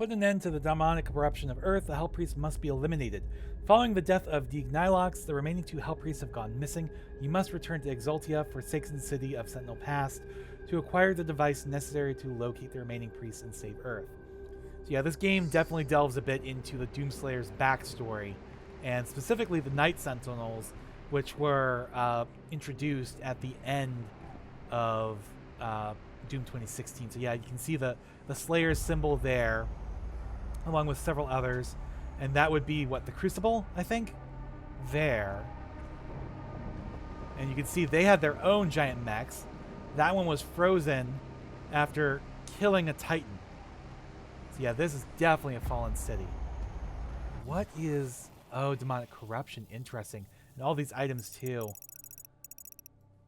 put an end to the demonic corruption of Earth, the Hell Priest must be eliminated. Following the death of Dignilox, the remaining 2 Hell Priests have gone missing. You must return to Exultia, forsaken city of Sentinel Pass, to acquire the device necessary to locate the remaining priests and save Earth. So yeah, this game definitely delves a bit into the Doomslayer's backstory, and specifically the Night Sentinels, which were introduced at the end of Doom 2016. So yeah, you can see the Slayer's symbol there, along with several others, and that would be, what, the Crucible, I think? There. And you can see they had their own giant mechs. That one was frozen after killing a Titan. So yeah, this is definitely a fallen city. What is... Oh, demonic corruption. Interesting. And all these items, too.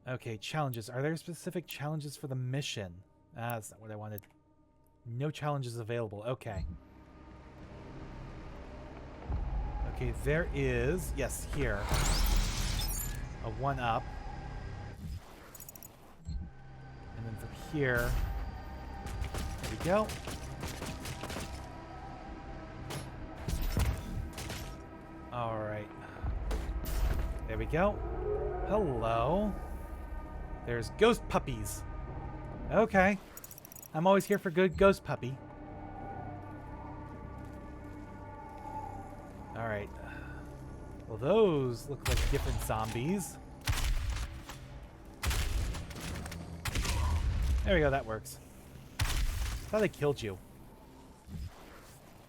Okay, challenges. Are there specific challenges for the mission? Ah, that's not what I wanted. No challenges available. Okay. Okay, there is... Yes, here. A 1-up. And then from here... There we go. Alright. There we go. Hello. There's ghost puppies. Okay. I'm always here for good ghost puppy. Alright. Well, those look like different zombies. There we go, that works. Thought I killed you.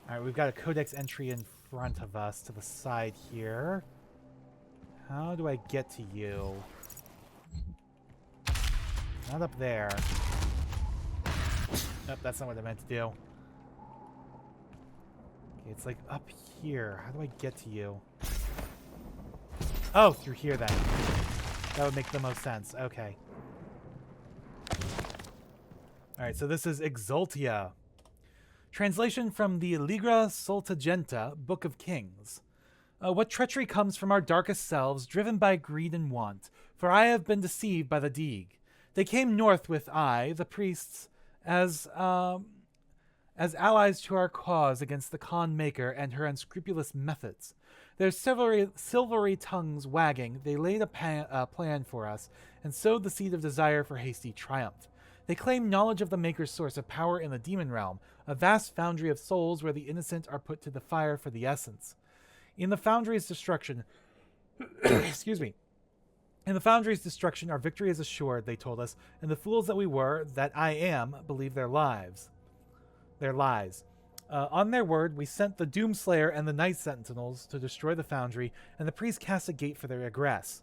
Alright, we've got a codex entry in front of us to the side here. How do I get to you? Not up there. Nope, that's not what I meant to do. Okay, it's like up here. How do I get to you? Oh, through here then. That would make the most sense. Okay. Alright, so this is Exultia. Translation from the Ligra Soltagenta, Book of Kings. What treachery comes from our darkest selves, driven by greed and want, for I have been deceived by the Deeg. They came north with I, the priests, as allies to our cause against the Khan Maker and her unscrupulous methods. Their silvery tongues wagging, they laid a plan for us, and sowed the seed of desire for hasty triumph. They claim knowledge of the Maker's source of power in the demon realm, a vast foundry of souls where the innocent are put to the fire for the essence. In the foundry's destruction, excuse me. In the foundry's destruction, our victory is assured, they told us, and the fools that we were, that I am, believe their lies. On their word, we sent the Doomslayer and the Night Sentinels to destroy the foundry, and the priests cast a gate for their egress.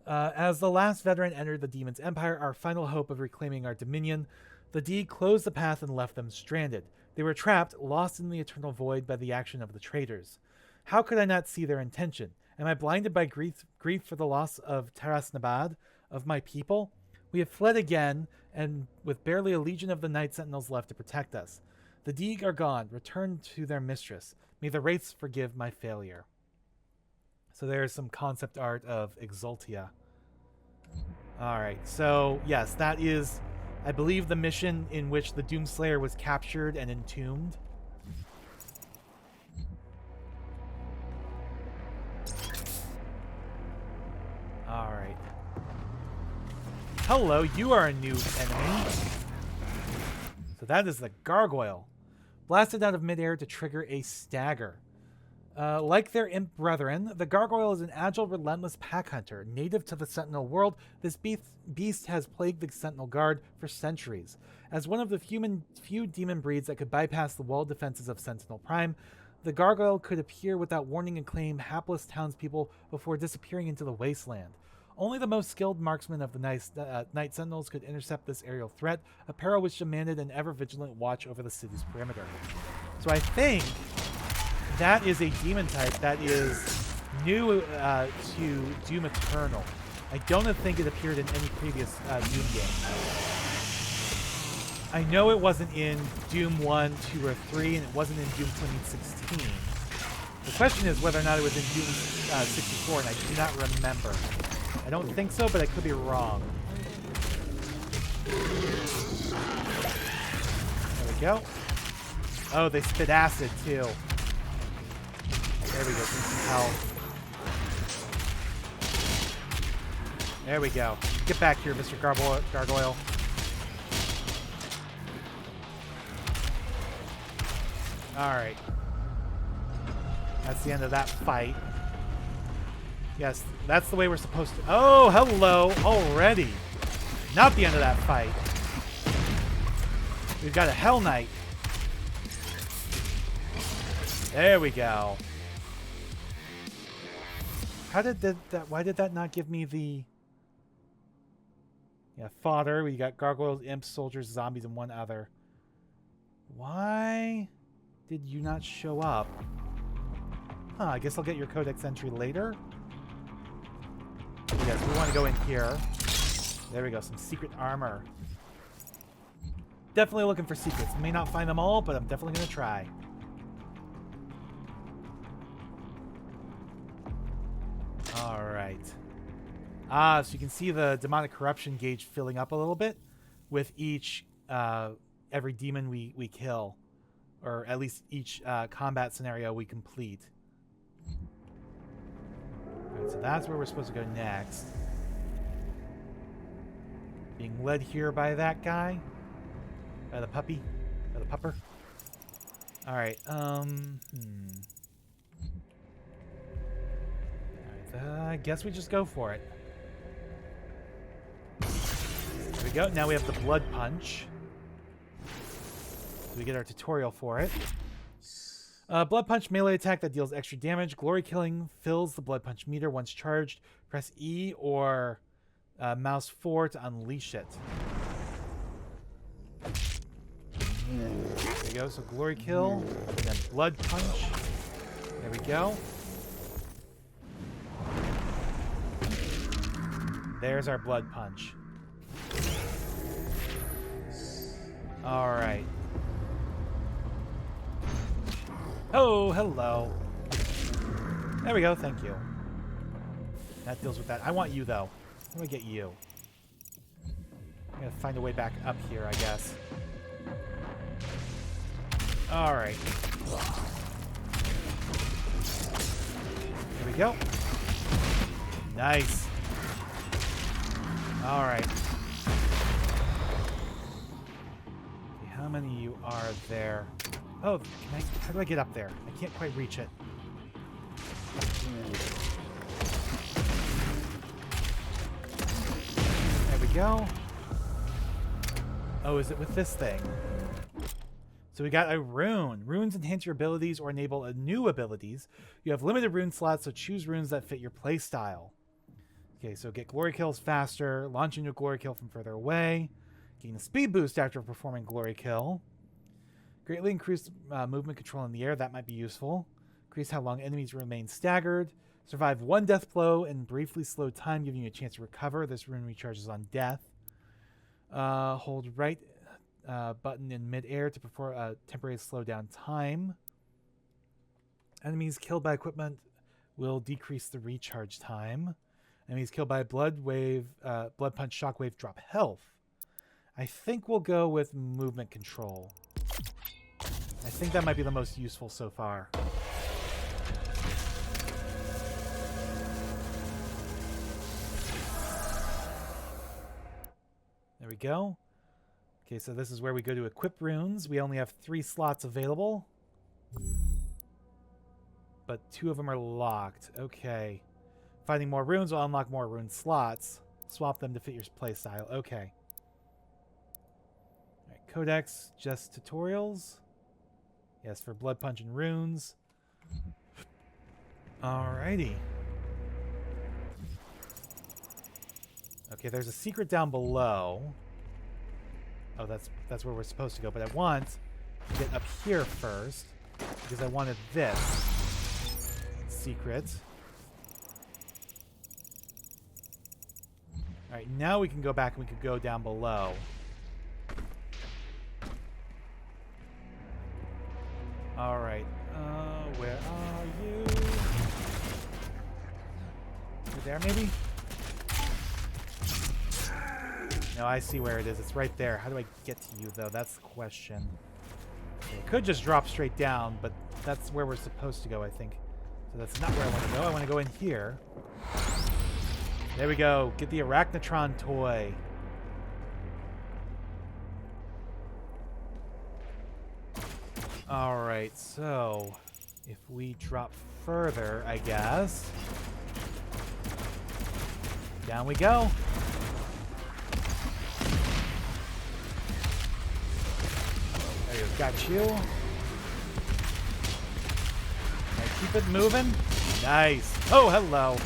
As the last veteran entered the demon's empire, our final hope of reclaiming our dominion, the Deeg closed the path and left them stranded. They were trapped, lost in the eternal void by the action of the traitors. How could I not see their intention? Am I blinded by grief for the loss of Tarasnabad, of my people? We have fled again, and with barely a legion of the Night Sentinels left to protect us. The Deeg are gone, returned to their mistress. May the Wraiths forgive my failure. So there's some concept art of Exultia. Alright, so yes, that is, I believe, the mission in which the Doomslayer was captured and entombed. Alright. Hello, you are a new enemy. So that is the Gargoyle. Blasted out of midair to trigger a stagger. Like their imp brethren, the Gargoyle is an agile, relentless pack hunter. Native to the Sentinel world, this beast has plagued the Sentinel Guard for centuries. As one of the few demon breeds that could bypass the walled defenses of Sentinel Prime, the Gargoyle could appear without warning and claim hapless townspeople before disappearing into the wasteland. Only the most skilled marksmen of the Night Sentinels could intercept this aerial threat, a peril which demanded an ever-vigilant watch over the city's perimeter. So I think that is a demon type that is new to Doom Eternal. I don't think it appeared in any previous Doom game. I know it wasn't in Doom 1, 2, or 3, and it wasn't in Doom 2016. The question is whether or not it was in Doom 64, and I do not remember. I don't think so, but I could be wrong. There we go. Oh, they spit acid, too. There we go. Drink some health. There we go. Get back here, Mr. Gargoyle. Alright. That's the end of that fight. Yes, that's the way we're supposed to... Oh, hello! Already! Not the end of that fight. We've got a Hell Knight. There we go. How did that... Why did that not give me the... Yeah, fodder. We got gargoyles, imps, soldiers, zombies, and one other. Why did you not show up? Huh, I guess I'll get your codex entry later. Yes, we want to go in here. There we go, some secret armor. Definitely looking for secrets. May not find them all, but I'm definitely going to try. Alright. So you can see the demonic corruption gauge filling up a little bit with each, every demon we kill. Or at least each combat scenario we complete. Alright, so that's where we're supposed to go next. Being led here by that guy. By the puppy. By the pupper. Alright, Alright, I guess we just go for it. There we go. Now we have the blood punch. We get our tutorial for it. Blood punch melee attack that deals extra damage. Glory killing fills the blood punch meter once charged. Press E or mouse 4 to unleash it. There we go. So glory kill, and then blood punch. There we go. There's our blood punch. All right. Oh, hello. There we go, thank you. That deals with that. I want you, though. How do I get you? I'm gonna find a way back up here, I guess. Alright. There we go. Nice. Alright. How many of you are there? Oh, how do I get up there? I can't quite reach it. There we go. Oh, is it with this thing? So we got a rune. Runes enhance your abilities or enable new abilities. You have limited rune slots, so choose runes that fit your playstyle. Okay, so get glory kills faster, launch into a glory kill from further away, gain a speed boost after performing glory kill. Greatly increase movement control in the air. That might be useful. Increase how long enemies remain staggered. Survive one death blow and briefly slow time, giving you a chance to recover. This rune recharges on death. Hold right button in midair to perform a temporary slowdown time. Enemies killed by equipment will decrease the recharge time. Enemies killed by blood punch, shockwave, drop health. I think we'll go with movement control. I think that might be the most useful so far. There we go. Okay, so this is where we go to equip runes. We only have 3 slots available. But 2 of them are locked. Okay. Finding more runes will unlock more rune slots. Swap them to fit your playstyle. Okay. Alright, codex, just tutorials. Yes, for blood punch and runes. Alrighty. Okay, there's a secret down below. Oh, that's where we're supposed to go. But I want to get up here first because I wanted this secret. Alright, now we can go back and we could go down below. Alright, where are you? You there, maybe? No, I see where it is. It's right there. How do I get to you, though? That's the question. It could just drop straight down, but that's where we're supposed to go, I think. So that's not where I want to go. I want to go in here. There we go. Get the Arachnotron toy. Alright, so if we drop further, I guess. Down we go. There you go. Got you. Now keep it moving. Nice. Oh, hello.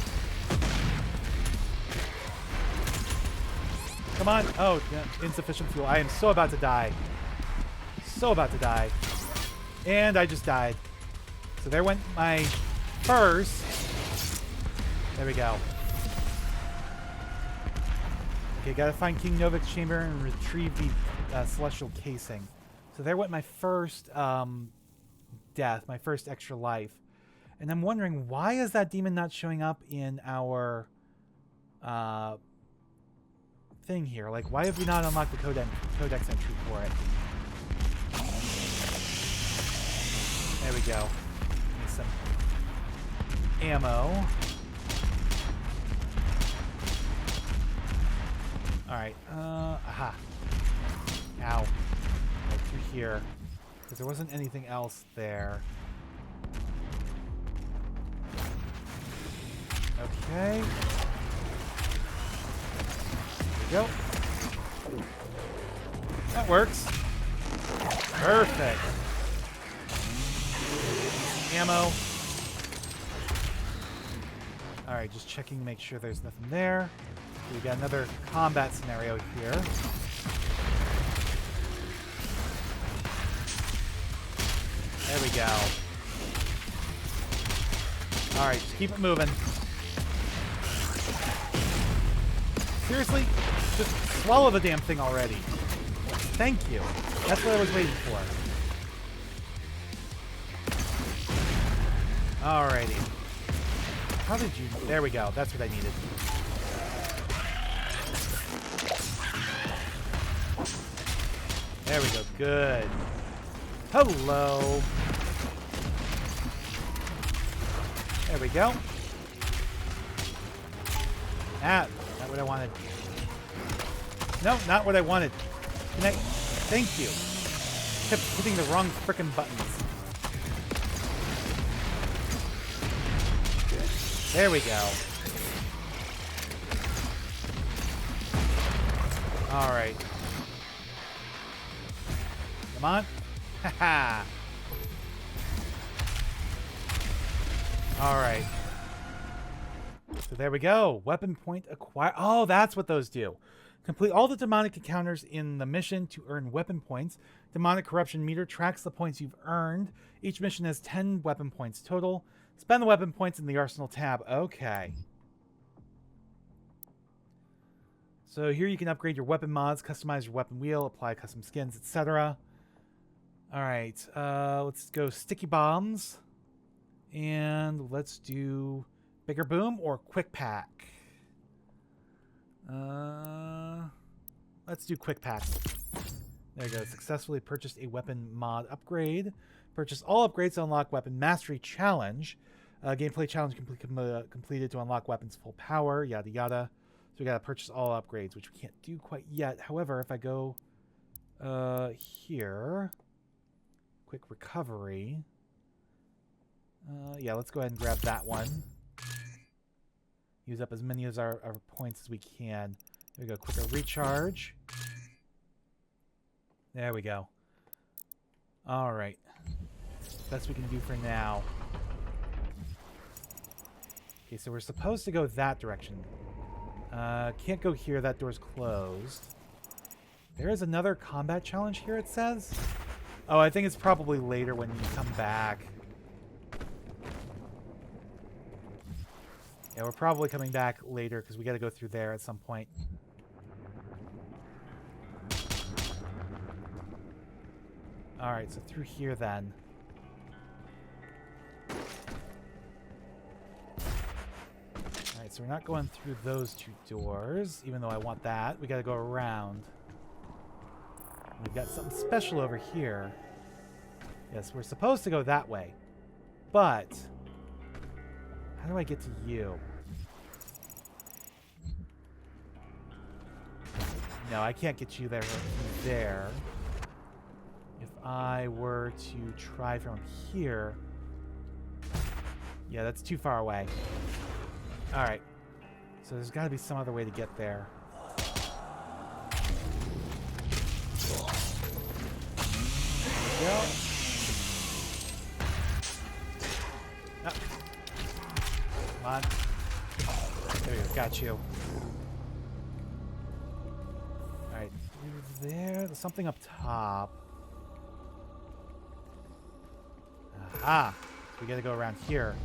Come on. Oh, yeah, insufficient fuel. I am so about to die. So about to die. And I just died. So there went my first. There we go. Okay, gotta find King Novik's chamber and retrieve the celestial casing. So there went my first death, my first extra life. And I'm wondering, why is that demon not showing up in our thing here? Like, why have we not unlocked the codex entry for it? There we go. Need some ammo. Alright, aha. Ow. Right through here. Because there wasn't anything else there. Okay. There we go. That works. Perfect. Ammo. Alright, just checking to make sure there's nothing there. We got another combat scenario here. There we go. Alright, just keep it moving. Seriously? Just swallow the damn thing already. Thank you. That's what I was waiting for. Alrighty. How did you... There we go. That's what I needed. There we go. Good. Hello. There we go. Ah, not what I wanted. No, not what I wanted. Can I... Thank you. Kept hitting the wrong frickin' buttons. There we go. Alright. Come on. Haha. Alright. So there we go. Weapon point acquired. Oh, that's what those do. Complete all the demonic encounters in the mission to earn weapon points. Demonic corruption meter tracks the points you've earned. Each mission has 10 weapon points total. Spend the weapon points in the arsenal tab. Okay. So here you can upgrade your weapon mods, customize your weapon wheel, apply custom skins, etc. Alright, let's go sticky bombs. And let's do bigger boom or quick pack. Let's do quick pack. There you go. Successfully purchased a weapon mod upgrade. Purchase all upgrades to unlock weapon mastery challenge. Gameplay challenge completed to unlock weapons full power. Yada yada. So we gotta purchase all upgrades, which we can't do quite yet. However, if I go here, quick recovery. Yeah, let's go ahead and grab that one. Use up as many of our points as we can. There we go. Quicker recharge. There we go. All right. Best we can do for now. Okay, so we're supposed to go that direction. Can't go here. That door's closed. There is another combat challenge here, it says. Oh, I think it's probably later when you come back. Yeah, we're probably coming back later because we got to go through there at some point. All right, so through here then. All right, so we're not going through those two doors, even though I want that. We got to go around. We've got something special over here. Yes, we're supposed to go that way. But how do I get to you? No, I can't get you there from there. If I were to try from here... Yeah, that's too far away. Alright. So there's got to be some other way to get there. There we go. Oh. Come on. There you go. Got you. Alright. There. There's something up top. Aha. We got to go around here.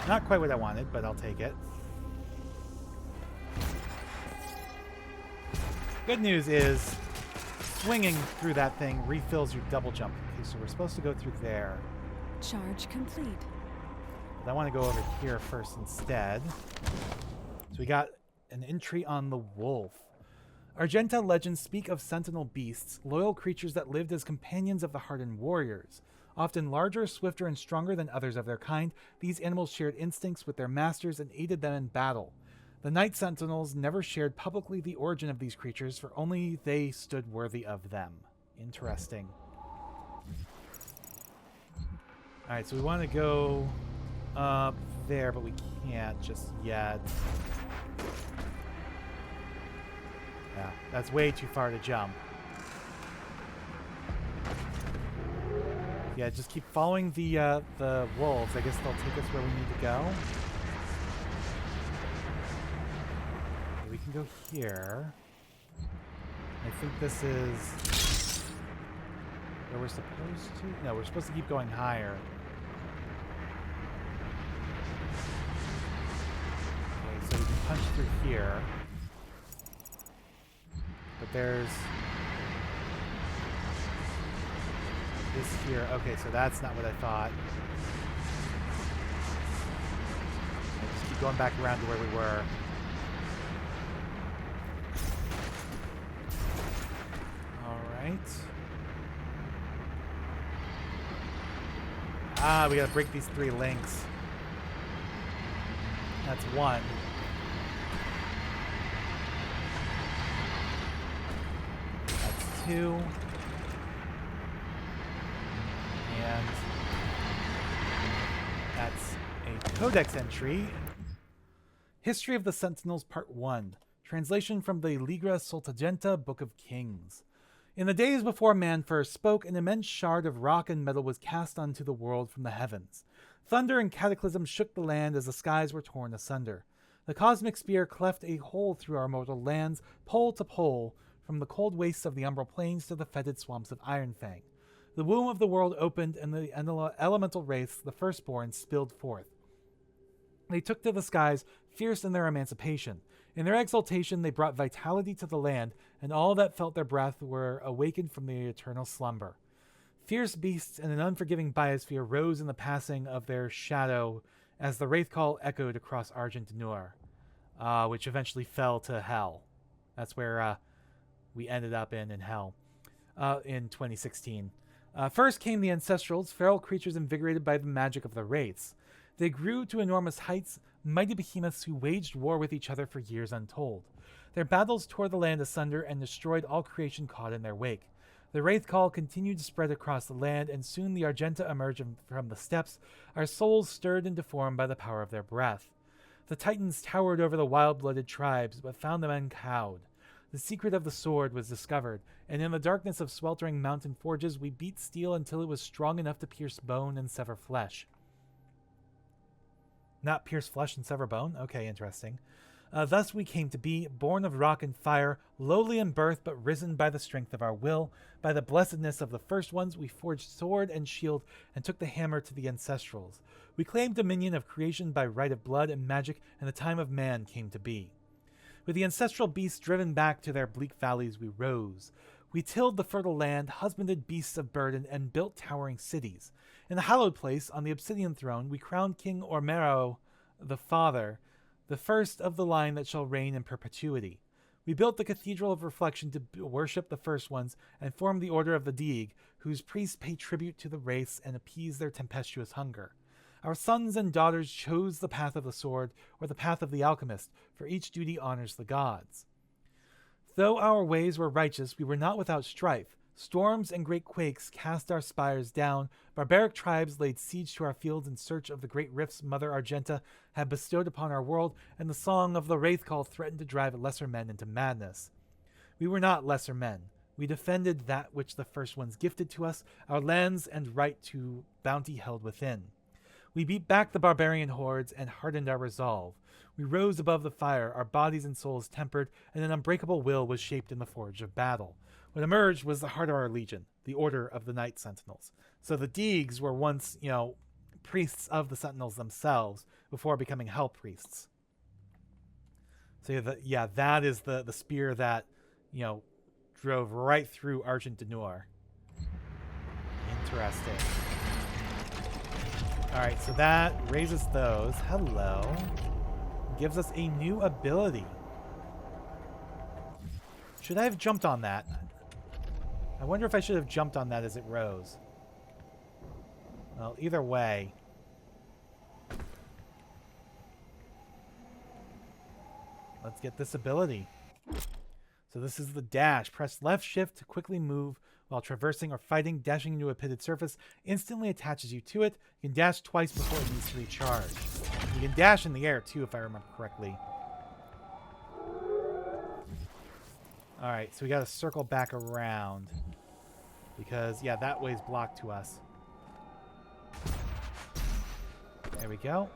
Not quite what I wanted, but I'll take it. Good news is, swinging through that thing refills your double jump. Okay, so we're supposed to go through there. Charge complete. But I want to go over here first instead. So we got an entry on the wolf. Argenta legends speak of sentinel beasts, loyal creatures that lived as companions of the hardened warriors. Often larger, swifter, and stronger than others of their kind, these animals shared instincts with their masters and aided them in battle. The Night Sentinels never shared publicly the origin of these creatures, for only they stood worthy of them. Interesting. Alright, so we want to go up there, but we can't just yet. Yeah, that's way too far to jump. Yeah, just keep following the wolves. I guess they'll take us where we need to go. Okay, we can go here. I think this is where we're supposed to... No, we're supposed to keep going higher. Okay, so we can punch through here. But there's... this here. Okay, so that's not what I thought. I'll just keep going back around to where we were. Alright. Ah, we gotta break these 3 links. That's 1. That's 2. And that's a codex entry. History of the Sentinels, Part 1. Translation from the Ligra Soltagenta, Book of Kings. In the days before man first spoke, an immense shard of rock and metal was cast onto the world from the heavens. Thunder and cataclysm shook the land as the skies were torn asunder. The cosmic spear cleft a hole through our mortal lands, pole to pole, from the cold wastes of the umbral plains to the fetid swamps of Ironfang. The womb of the world opened, and the elemental wraiths, the firstborn, spilled forth. They took to the skies, fierce in their emancipation. In their exaltation, they brought vitality to the land, and all that felt their breath were awakened from their eternal slumber. Fierce beasts and an unforgiving biosphere rose in the passing of their shadow as the wraith call echoed across Argent Nur, which eventually fell to hell. That's where we ended up in hell in 2016. First came the Ancestrals, feral creatures invigorated by the magic of the wraiths. They grew to enormous heights, mighty behemoths who waged war with each other for years untold. Their battles tore the land asunder and destroyed all creation caught in their wake. The wraith call continued to spread across the land, and soon the Argenta emerged from the steppes, our souls stirred into form by the power of their breath. The Titans towered over the wild-blooded tribes, but found them uncowed. The secret of the sword was discovered, and in the darkness of sweltering mountain forges we beat steel until it was strong enough to pierce bone and sever flesh. Not pierce flesh and sever bone? Okay, interesting. Thus we came to be, born of rock and fire, lowly in birth but risen by the strength of our will. By the blessedness of the first ones we forged sword and shield and took the hammer to the Ancestrals. We claimed dominion of creation by right of blood and magic, and the time of man came to be. With the ancestral beasts driven back to their bleak valleys we rose. We tilled the fertile land, husbanded beasts of burden, and built towering cities. In the hallowed place, on the obsidian throne, we crowned King Ormero the Father, the first of the line that shall reign in perpetuity. We built the Cathedral of Reflection to worship the First Ones and formed the Order of the Deeg, whose priests pay tribute to the wraiths and appease their tempestuous hunger. Our sons and daughters chose the path of the sword or the path of the alchemist, for each duty honors the gods. Though our ways were righteous, we were not without strife. Storms and great quakes cast our spires down. Barbaric tribes laid siege to our fields in search of the great rifts Mother Argenta had bestowed upon our world, and the song of the Wraith Call threatened to drive lesser men into madness. We were not lesser men. We defended that which the First Ones gifted to us, our lands and right to bounty held within. We beat back the barbarian hordes and hardened our resolve. We rose above the fire, our bodies and souls tempered, and an unbreakable will was shaped in the forge of battle. What emerged was the heart of our legion, the Order of the Night Sentinels. So the Deegs were once, priests of the Sentinels themselves before becoming Hell Priests. So that is the spear that, drove right through Argent de Noir. Interesting. Alright, so that raises those. Hello. Gives us a new ability. Should I have jumped on that? I wonder if I should have jumped on that as it rose. Well, either way. Let's get this ability. So this is the dash. Press left shift to quickly move while traversing or fighting. Dashing into a pitted surface instantly attaches you to it. You can dash twice before it needs to recharge. You can dash in the air too, if I remember correctly. Alright, so we gotta circle back around. Because, that way's blocked to us. There we go.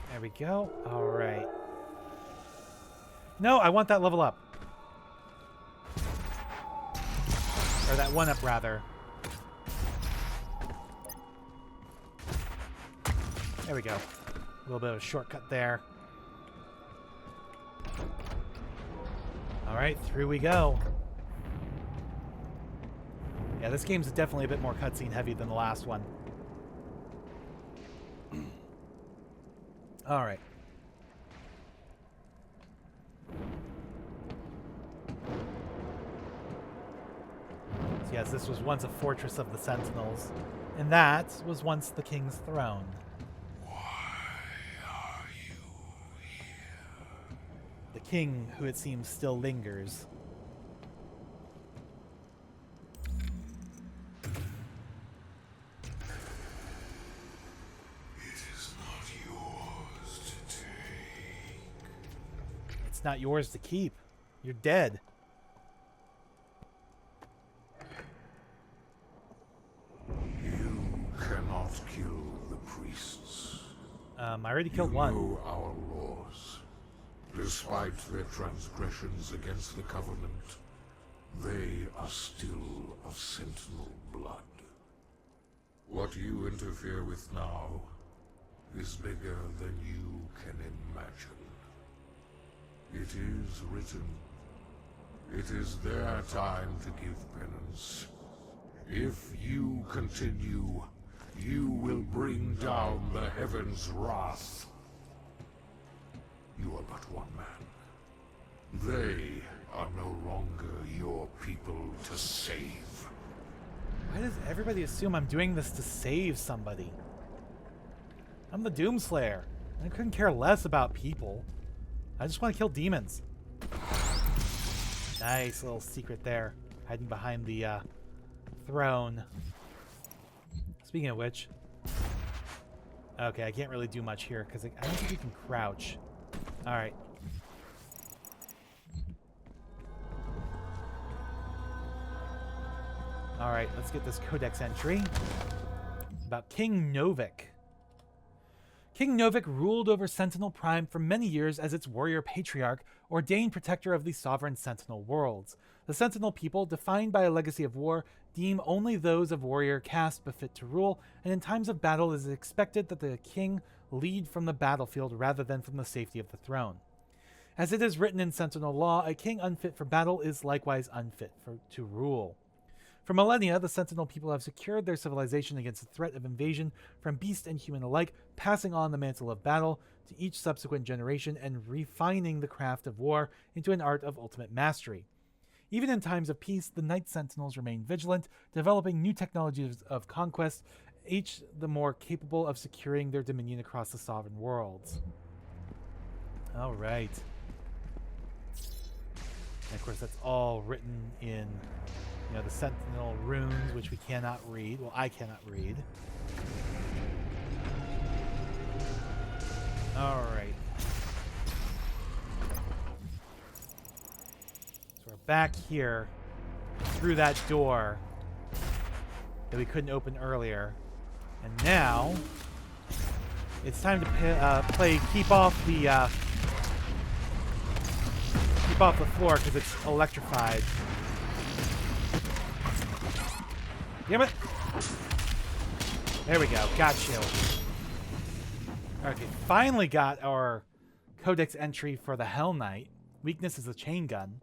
There we go. Alright. No, I want that level up. Or that one up, rather. There we go. A little bit of a shortcut there. Alright, through we go. Yeah, this game's definitely a bit more cutscene heavy than the last one. Alright. So yes, this was once a fortress of the Sentinels. And that was once the king's throne. The king, who it seems still lingers. It is not yours to take. It's not yours to keep. You're dead. You cannot kill the priests. I already killed You one. know our laws. Despite their transgressions against the Covenant, they are still of Sentinel blood. What you interfere with now is bigger than you can imagine. It is written. It is their time to give penance. If you continue, you will bring down the heavens' wrath. You are but one man. They are no longer your people to save. Why does everybody assume I'm doing this to save somebody? I'm the Doomslayer. I couldn't care less about people. I just want to kill demons. Nice little secret there. Hiding behind the throne. Speaking of which. Okay, I can't really do much here because I don't think you can crouch. Alright. Alright, let's get this codex entry. About King Novik. King Novik ruled over Sentinel Prime for many years as its warrior patriarch, ordained protector of the sovereign Sentinel worlds. The Sentinel people, defined by a legacy of war, deem only those of warrior caste befit to rule, and in times of battle it is expected that the king lead from the battlefield rather than from the safety of the throne. As it is written in Sentinel law, a king unfit for battle is likewise unfit to rule. For millennia, the Sentinel people have secured their civilization against the threat of invasion from beast and human alike, passing on the mantle of battle to each subsequent generation and refining the craft of war into an art of ultimate mastery. Even in times of peace, the Night Sentinels remain vigilant, developing new technologies of conquest, each the more capable of securing their dominion across the sovereign worlds. All right. And of course, that's all written in, the Sentinel runes, which we cannot read. Well, I cannot read. All right. So we're back here through that door that we couldn't open earlier. And now it's time to play Keep Off the Floor because it's electrified. Damn it! There we go. Got you. Okay, finally got our codex entry for the Hell Knight. Weakness is a chain gun.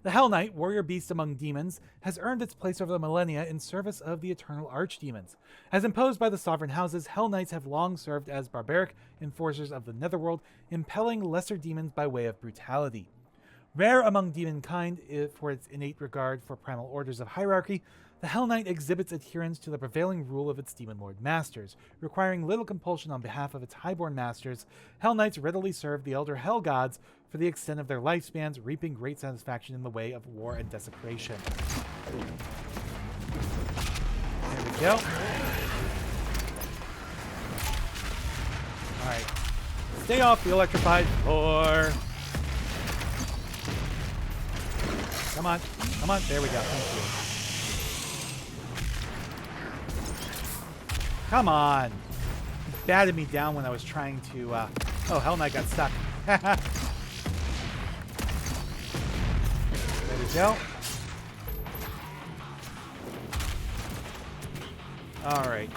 The Hell Knight, warrior beast among demons, has earned its place over the millennia in service of the eternal archdemons. As imposed by the sovereign houses, Hell Knights have long served as barbaric enforcers of the netherworld, impelling lesser demons by way of brutality. Rare among demonkind for its innate regard for primal orders of hierarchy, the Hell Knight exhibits adherence to the prevailing rule of its demon lord masters. Requiring little compulsion on behalf of its highborn masters, Hell Knights readily serve the elder Hell Gods for the extent of their lifespans, reaping great satisfaction in the way of war and desecration. There we go. Alright. Stay off the electrified floor. Come on. Come on. There we go. Thank you. Come on. He batted me down when I was trying to... Oh, Hell Knight got stuck. There we go. Alright.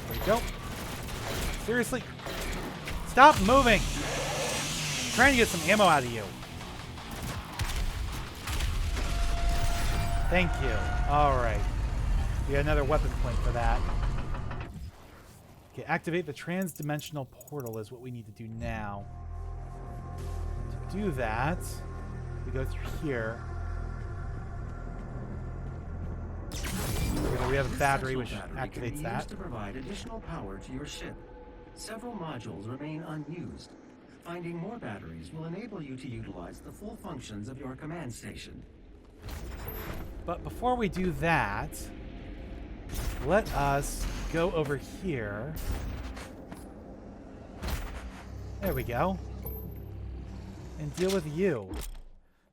There we go. Seriously? Stop moving! I'm trying to get some ammo out of you. Thank you. Alright. We got another weapon point for that. Okay, activate the trans-dimensional portal is what we need to do now. To do that, we go through here. We have a battery which activates that. Used to provide additional power to your ship. Several modules remain unused. Finding more batteries will enable you to utilize the full functions of your command station. But before we do that, let us go over here. There we go. And deal with you.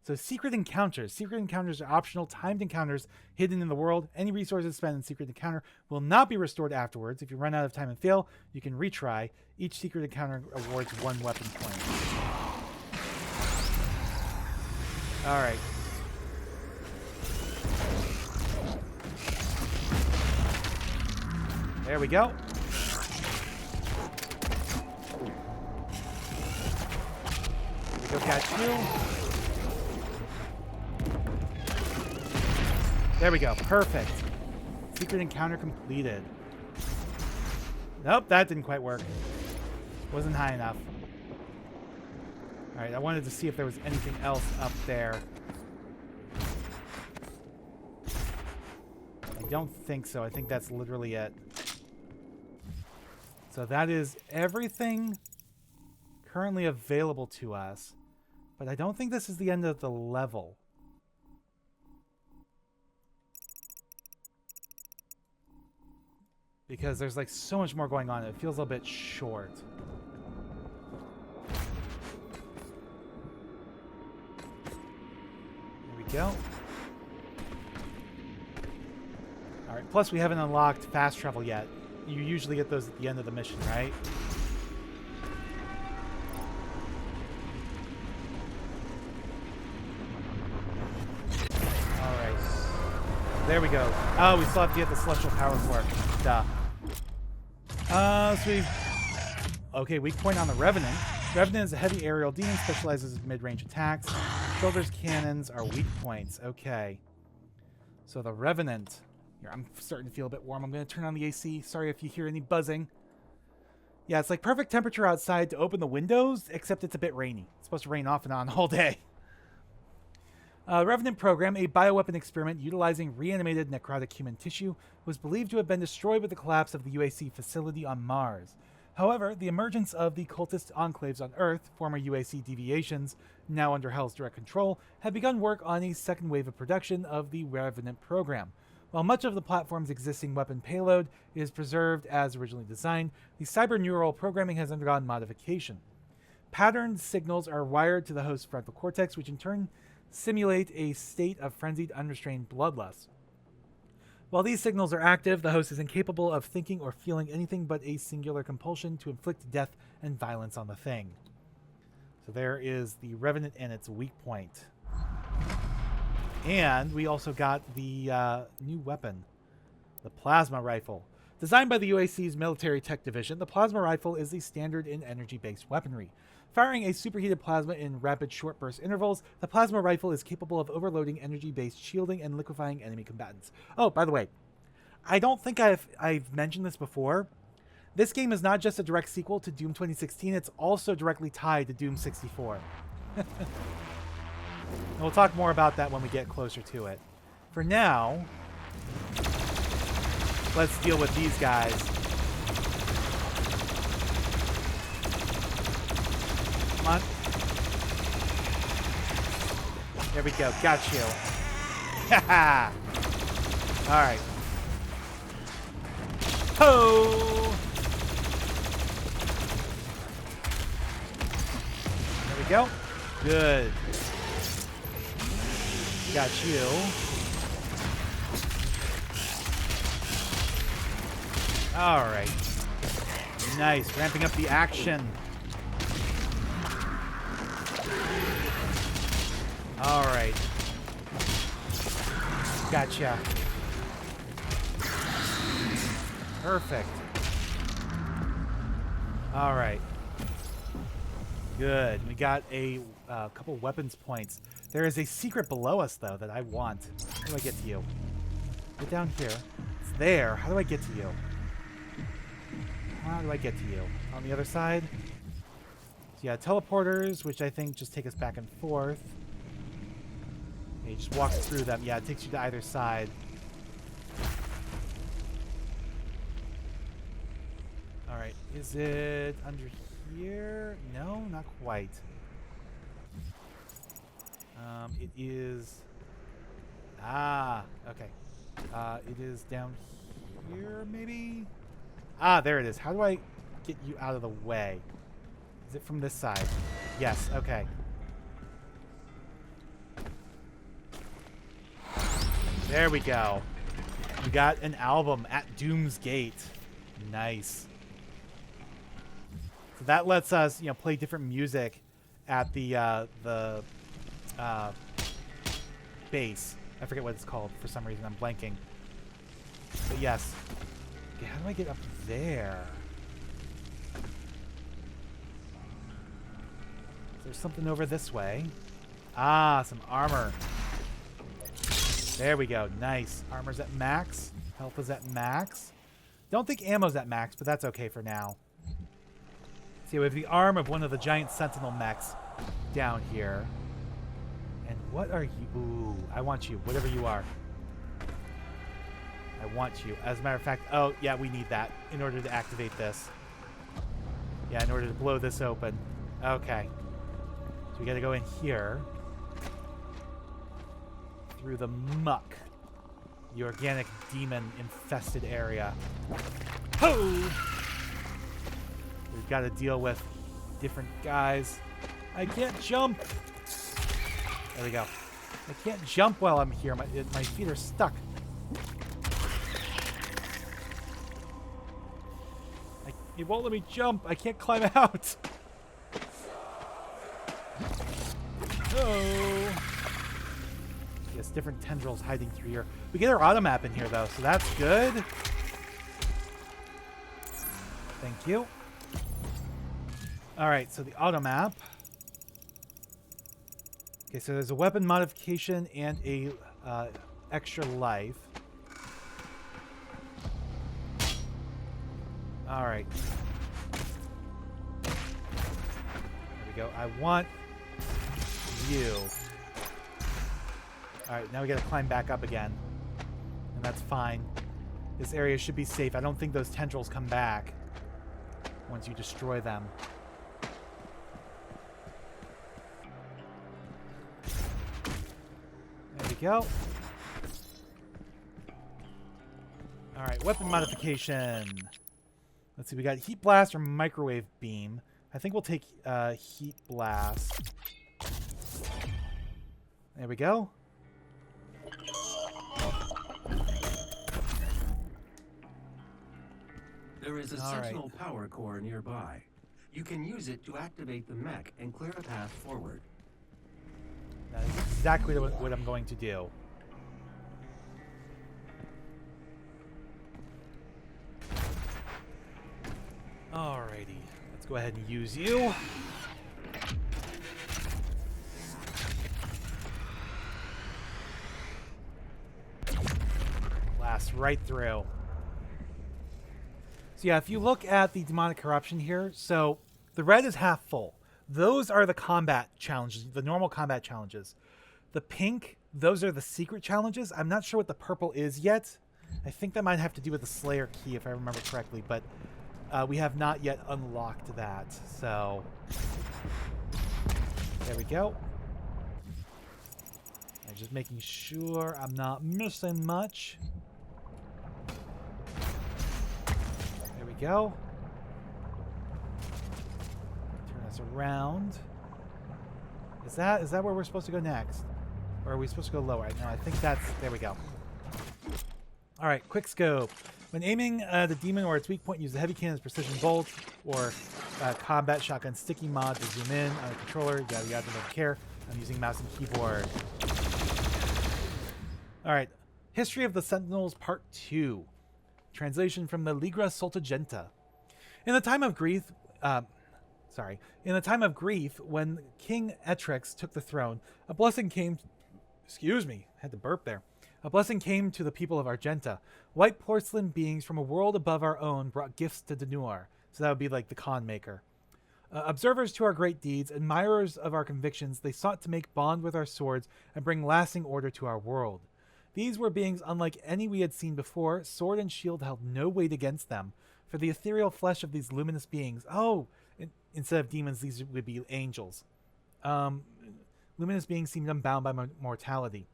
So secret encounters. Secret encounters are optional, timed encounters hidden in the world. Any resources spent in secret encounter will not be restored afterwards. If you run out of time and fail, you can retry. Each secret encounter awards 1 weapon point. Alright. There we go. There we go, catch you. There we go, perfect. Secret encounter completed. Nope, that didn't quite work. Wasn't high enough. Alright, I wanted to see if there was anything else up there. I don't think so. I think that's literally it. So that is everything currently available to us. But I don't think this is the end of the level. Because there's like so much more going on. It feels a little bit short. There we go. Alright, plus we haven't unlocked fast travel yet. You usually get those at the end of the mission, right? Alright. There we go. Oh, we still have to get the Celestial Power Core. Duh. So we've... Okay, weak point on the Revenant. Revenant is a heavy aerial demon, specializes in mid-range attacks. Builder's cannons are weak points. Okay. So the Revenant. Here, I'm starting to feel a bit warm. I'm going to turn on the AC. Sorry if you hear any buzzing. Yeah, it's like perfect temperature outside to open the windows, except it's a bit rainy. It's supposed to rain off and on all day. Revenant program, a bioweapon experiment utilizing reanimated necrotic human tissue, was believed to have been destroyed with the collapse of the UAC facility on Mars. However, the emergence of the cultist enclaves on Earth, former UAC deviations, now under Hell's direct control, had begun work on a second wave of production of the Revenant program. While much of the platform's existing weapon payload is preserved as originally designed, the cyberneural programming has undergone modification. Patterned signals are wired to the host's frontal cortex, which in turn simulate a state of frenzied, unrestrained bloodlust. While these signals are active, the host is incapable of thinking or feeling anything but a singular compulsion to inflict death and violence on the thing. So there is the Revenant and its weak point. And we also got the new weapon, the Plasma Rifle. Designed by the UAC's Military Tech Division, the Plasma Rifle is the standard in energy-based weaponry. Firing a superheated plasma in rapid short burst intervals, the Plasma Rifle is capable of overloading energy-based shielding and liquefying enemy combatants. Oh, by the way, I don't think I've mentioned this before. This game is not just a direct sequel to Doom 2016, it's also directly tied to Doom 64. And we'll talk more about that when we get closer to it. For now, let's deal with these guys. Come on. There we go. Got you. Haha. All right. Ho! There we go. Good. Got you. All right. Nice. Ramping up the action. All right. Gotcha. Perfect. All right. Good. We got a couple weapons points. There is a secret below us, though, that I want. How do I get to you? Get down here. It's there. How do I get to you? How do I get to you? On the other side? So yeah, teleporters, which I think just take us back and forth. You just walk through them. Yeah, it takes you to either side. Alright, is it under here? No, not quite. It is... Ah, okay. It is down here, maybe? Ah, there it is. How do I get you out of the way? Is it from this side? Yes, okay. There we go. We got an album at Doom's Gate. Nice. So that lets us, you know, play different music at the base. I forget what it's called for some reason. I'm blanking. But yes. Okay, how do I get up there? There's something over this way. Ah, some armor. There we go. Nice. Armor's at max. Health is at max. Don't think ammo's at max, but that's okay for now. See, we have the arm of one of the giant sentinel mechs down here. And what are you? Ooh, I want you. Whatever you are. I want you. As a matter of fact, oh, yeah, we need that in order to activate this. Yeah, in order to blow this open. Okay. So we gotta go in here. Through the muck. The organic demon-infested area. Ho! We've got to deal with different guys. I can't jump! There we go. I can't jump while I'm here. My feet are stuck. It won't let me jump. I can't climb out. Oh. Yes, different tendrils hiding through here. We get our auto map in here, though, so that's good. Thank you. All right, so the auto map. Okay, so there's a weapon modification and a extra life. All right. There we go. I want you. All right, now we got to climb back up again. And that's fine. This area should be safe. I don't think those tendrils come back once you destroy them. There we go. All right, weapon modification. Let's see, we got Heat Blast or Microwave Beam. I think we'll take Heat Blast. There we go. There is a Sentinel power core nearby. You can use it to activate the mech and clear a path forward. That is exactly what I'm going to do. Alrighty, let's go ahead and use you. Blast right through. So yeah, if you look at the demonic corruption here, so the red is half full. Those are the combat challenges, the normal combat challenges. The pink, those are the secret challenges. I'm not sure what the purple is yet. I think that might have to do with the Slayer key, if I remember correctly, but we have not yet unlocked that. So there we go. I'm just making sure I'm not missing much. There we go. Turn us around. Is that where we're supposed to go next? Or are we supposed to go lower? No, I think that's... There we go. All right, quick scope. When aiming the demon or its weak point, use the heavy cannon's precision bolt or combat shotgun sticky mod to zoom in on the controller. Yada yada, don't care. I'm using mouse and keyboard. All right, History of the Sentinels Part 2. Translation from the Ligra Soltagenta. In the time of grief, when King Etrex took the throne, a blessing came. Excuse me, had to burp there. A blessing came to the people of Argenta. White porcelain beings from a world above our own brought gifts to Danuar. So that would be like the con maker. Observers to our great deeds, admirers of our convictions, they sought to make bond with our swords and bring lasting order to our world. These were beings unlike any we had seen before. Sword and shield held no weight against them. For the ethereal flesh of these luminous beings... Oh! Instead of demons, these would be angels. Luminous beings seemed unbound by mortality.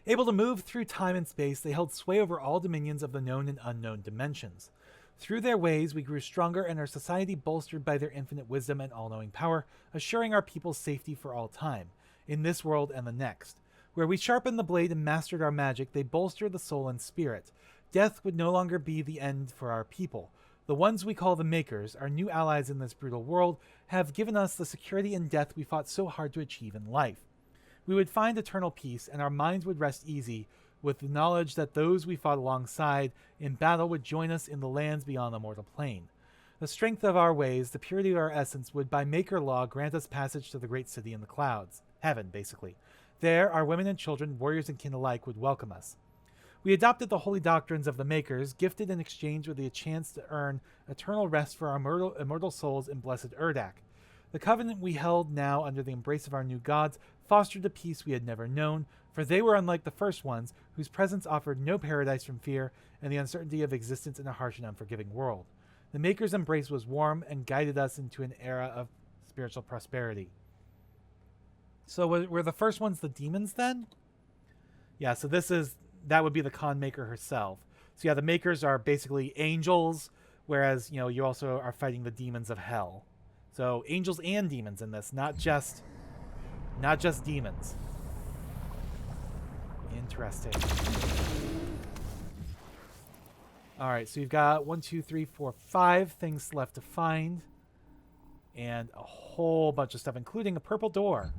Able to move through time and space, they held sway over all dominions of the known and unknown dimensions. Through their ways, we grew stronger and our society bolstered by their infinite wisdom and all-knowing power, assuring our people's safety for all time, in this world and the next. Where we sharpened the blade and mastered our magic, they bolstered the soul and spirit. Death would no longer be the end for our people. The ones we call the Makers, our new allies in this brutal world, have given us the security in death we fought so hard to achieve in life. We would find eternal peace, and our minds would rest easy with the knowledge that those we fought alongside in battle would join us in the lands beyond the mortal plane. The strength of our ways, the purity of our essence, would by Maker law grant us passage to the great city in the clouds. Heaven, basically. There, our women and children, warriors and kin alike, would welcome us. We adopted the holy doctrines of the Makers, gifted in exchange with the chance to earn eternal rest for our immortal souls in blessed Urdak. The covenant we held now under the embrace of our new gods fostered a peace we had never known, for they were unlike the first ones, whose presence offered no paradise from fear and the uncertainty of existence in a harsh and unforgiving world. The Maker's embrace was warm and guided us into an era of spiritual prosperity. So were the first ones the demons then? Yeah, so that would be the con maker herself. So yeah, the Makers are basically angels, whereas, you also are fighting the demons of hell. So angels and demons in this, not just demons. Interesting. All right, so you've got 1, 2, 3, 4, 5 things left to find, and a whole bunch of stuff, including a purple door.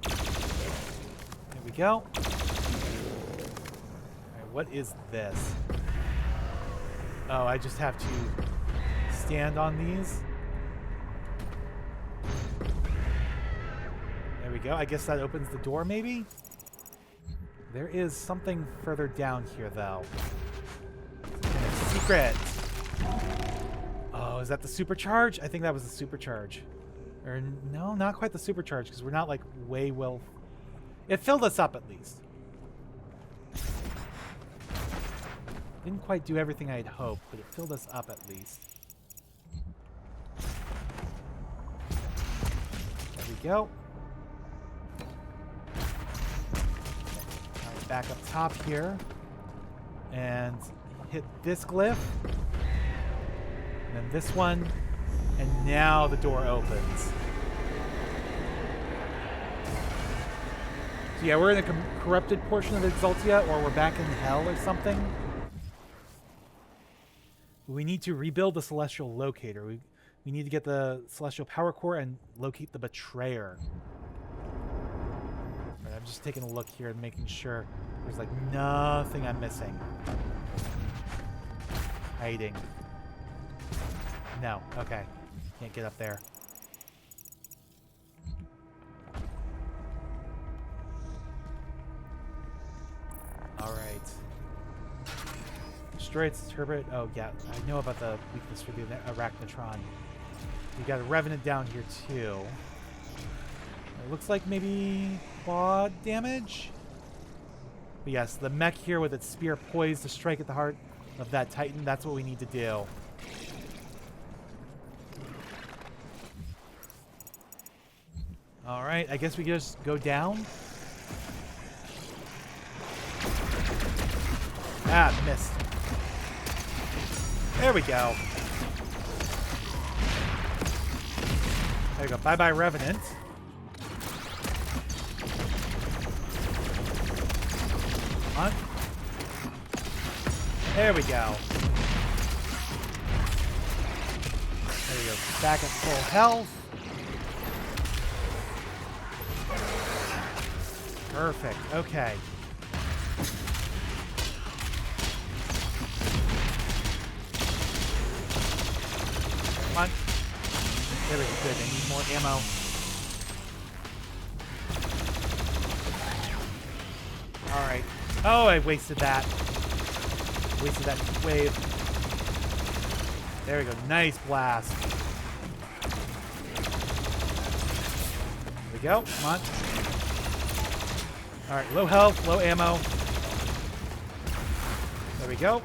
There we go. All right, what is this? Oh, I just have to stand on these. go. I guess that opens the door, maybe? There is something further down here, though. Secret! Oh, is that the supercharge? I think that was the supercharge. Or, no, not quite the supercharge, because we're not, like, way well... It filled us up, at least. Didn't quite do everything I had hoped, but it filled us up, at least. There we go. Alright, back up top here. And hit this glyph. And then this one. And now the door opens. So yeah, we're in a corrupted portion of Exultia, or we're back in hell or something. We need to rebuild the Celestial Locator. We need to get the Celestial Power Core and locate the Betrayer. Right, I'm just taking a look here and making sure there's like nothing I'm missing. Hiding. No, okay. Can't get up there. Alright. Destroy its turbot. Oh, yeah. I know about the weakness for the Arachnotron. We got a Revenant down here, too. It looks like maybe quad damage? But yes, the mech here with its spear poised to strike at the heart of that Titan. That's what we need to do. Alright, I guess we just go down. Ah, missed. There we go. There we go. Bye-bye, Revenant. Come on. There we go. There we go. Back at full health. Perfect. Okay. Come on. There we go. Good. I need more ammo. Alright. Oh, I wasted that. Wasted that wave. There we go. Nice blast. There we go. Come on. Alright. Low health, low ammo. There we go.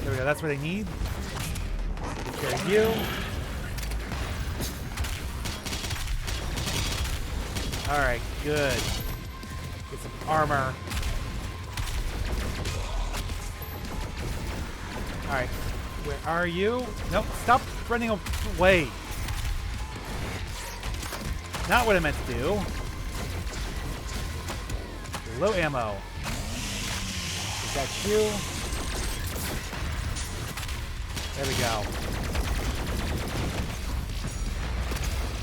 There we go. That's what I need. Take care of you. Alright, good. Get some armor. Alright, where are you? Nope, stop running away. Not what I meant to do. Low ammo. Is that you? There we go.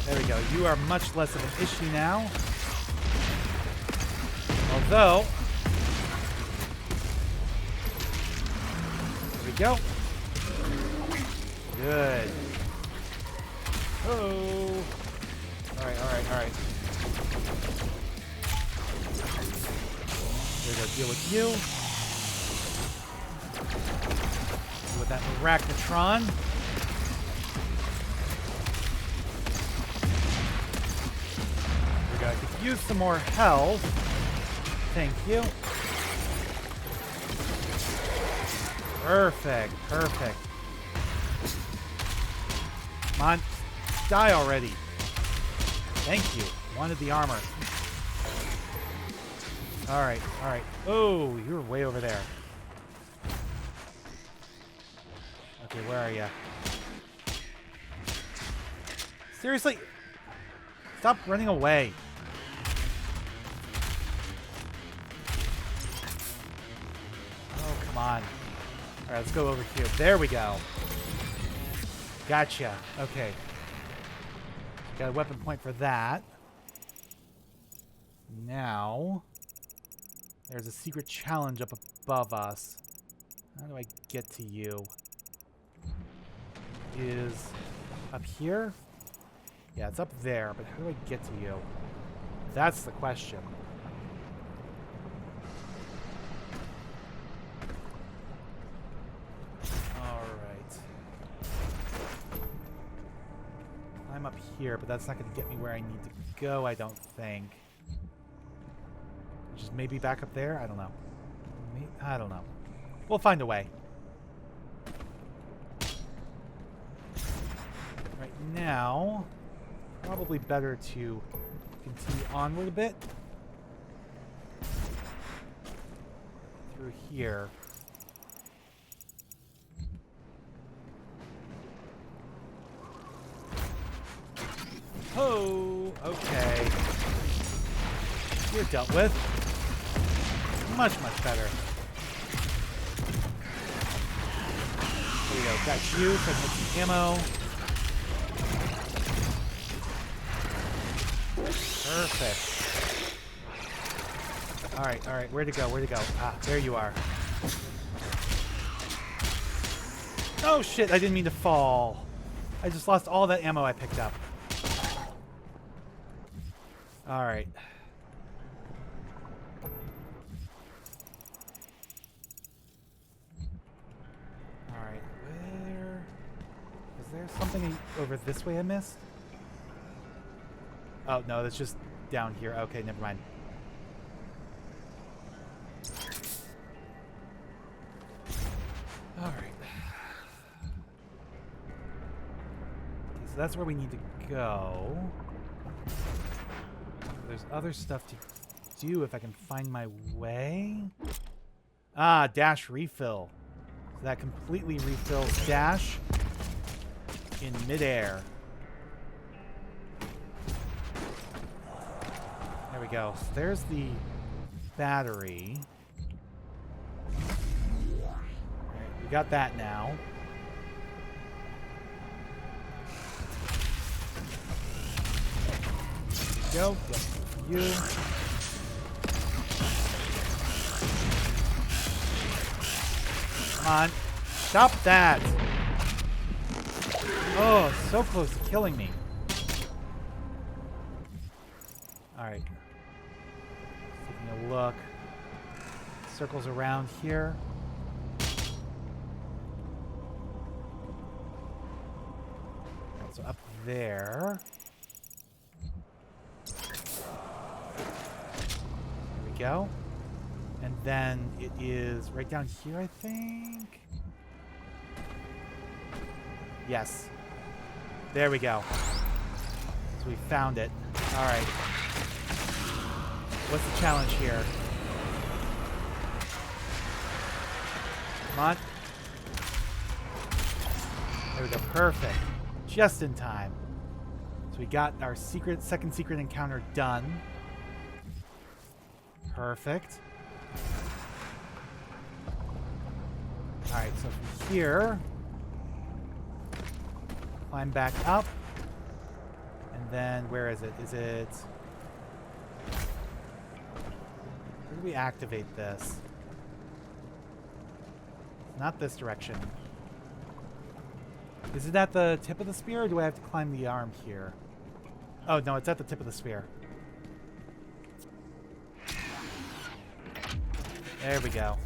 There we go. You are much less of an issue now. Although... There we go. Good. Oh. Alright, alright, alright. There we go. Deal with you. Deal with that Arachnotron. There we go. I could use some more health. Thank you. Perfect. Perfect. Come on. Die already. Thank you. Wanted the armor. Alright, alright. Oh, you're way over there. Okay, where are you? Seriously? Stop running away. Oh, come on. Alright, let's go over here. There we go. Gotcha. Okay. Got a weapon point for that. Now, there's a secret challenge up above us. How do I get to you? Is up here? Yeah, it's up there, but how do I get to you? That's the question. Alright. I'm up here, but that's not going to get me where I need to go, I don't think. Which is maybe back up there? I don't know. I don't know. We'll find a way. Right now, probably better to continue onward a bit. Through here. Oh, okay. You're dealt with. Much, much better. There we go. Got you. So I can get some ammo. Perfect. Alright, alright. Where'd it go? Where'd it go? Ah, there you are. Oh, shit. I didn't mean to fall. I just lost all that ammo I picked up. Alright. Alright, where... Is there something over this way I missed? Oh, no, that's just down here. Okay, never mind. Alright. Okay, so that's where we need to go. There's other stuff to do if I can find my way. Ah, dash refill. So that completely refills dash in midair. There we go. So there's the battery. Alright, we got that now. There we go. Get you. Come on. Stop that. Oh, so close to killing me. Alright. Taking a look. Circles around here. So up there. Go. And then it is right down here, I think. Yes. There we go. So we found it. All right. What's the challenge here? Come on. There we go. Perfect. Just in time. So we got our second secret encounter done. Perfect. Alright, so from here, climb back up. And then, where is it? Is it... Where do we activate this? Not this direction. Is it at the tip of the spear, or do I have to climb the arm here? Oh, no, it's at the tip of the spear. There we go.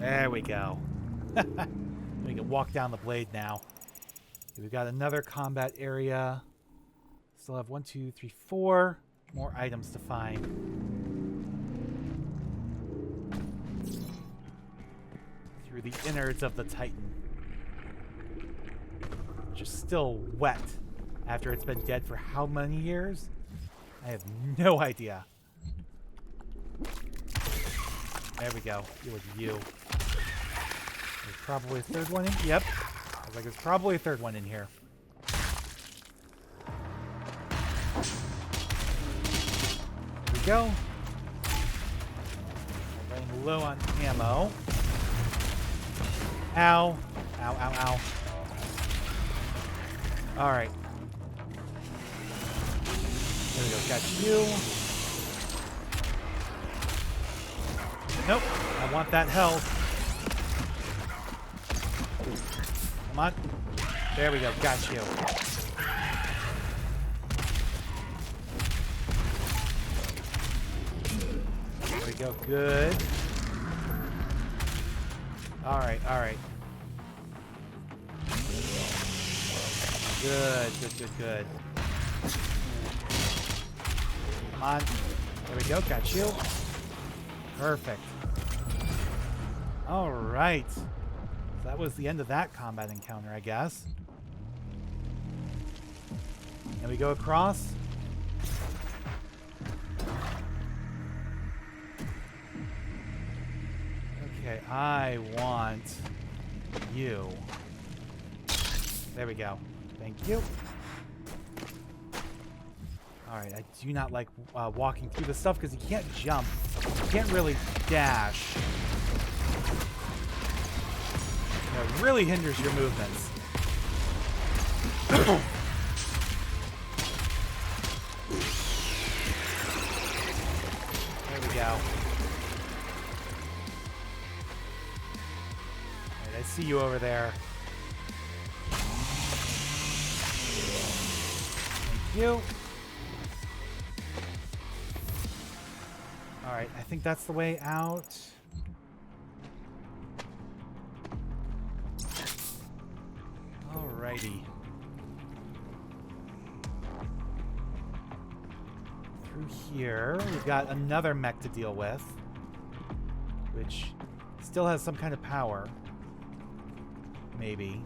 There we go. We can walk down the blade now. We've got another combat area. Still have 1, 2, 3, 4 more items to find. Through the innards of the Titan. Which is still wet. After it's been dead for how many years? I have no idea. There we go. Deal with you. There's probably a third one in. Yep. I was like, there's probably a third one in here. There we go. I'm running low on ammo. Ow. Ow, ow, ow. Alright. There we go. Got you. Nope. I want that health. Come on. There we go. Got you. There we go. Good. Alright, alright. Good, good, good, good. Come on. There we go. Got you. Perfect. Alright. So that was the end of that combat encounter, I guess. And we go across. Okay, I want you. There we go. Thank you. Alright, I do not like walking through this stuff because you can't jump. You can't really dash. It really hinders your movements. There we go. Alright, I see you over there. Thank you. Alright, I think that's the way out. Alrighty. Through here, we've got another mech to deal with, which still has some kind of power. Maybe.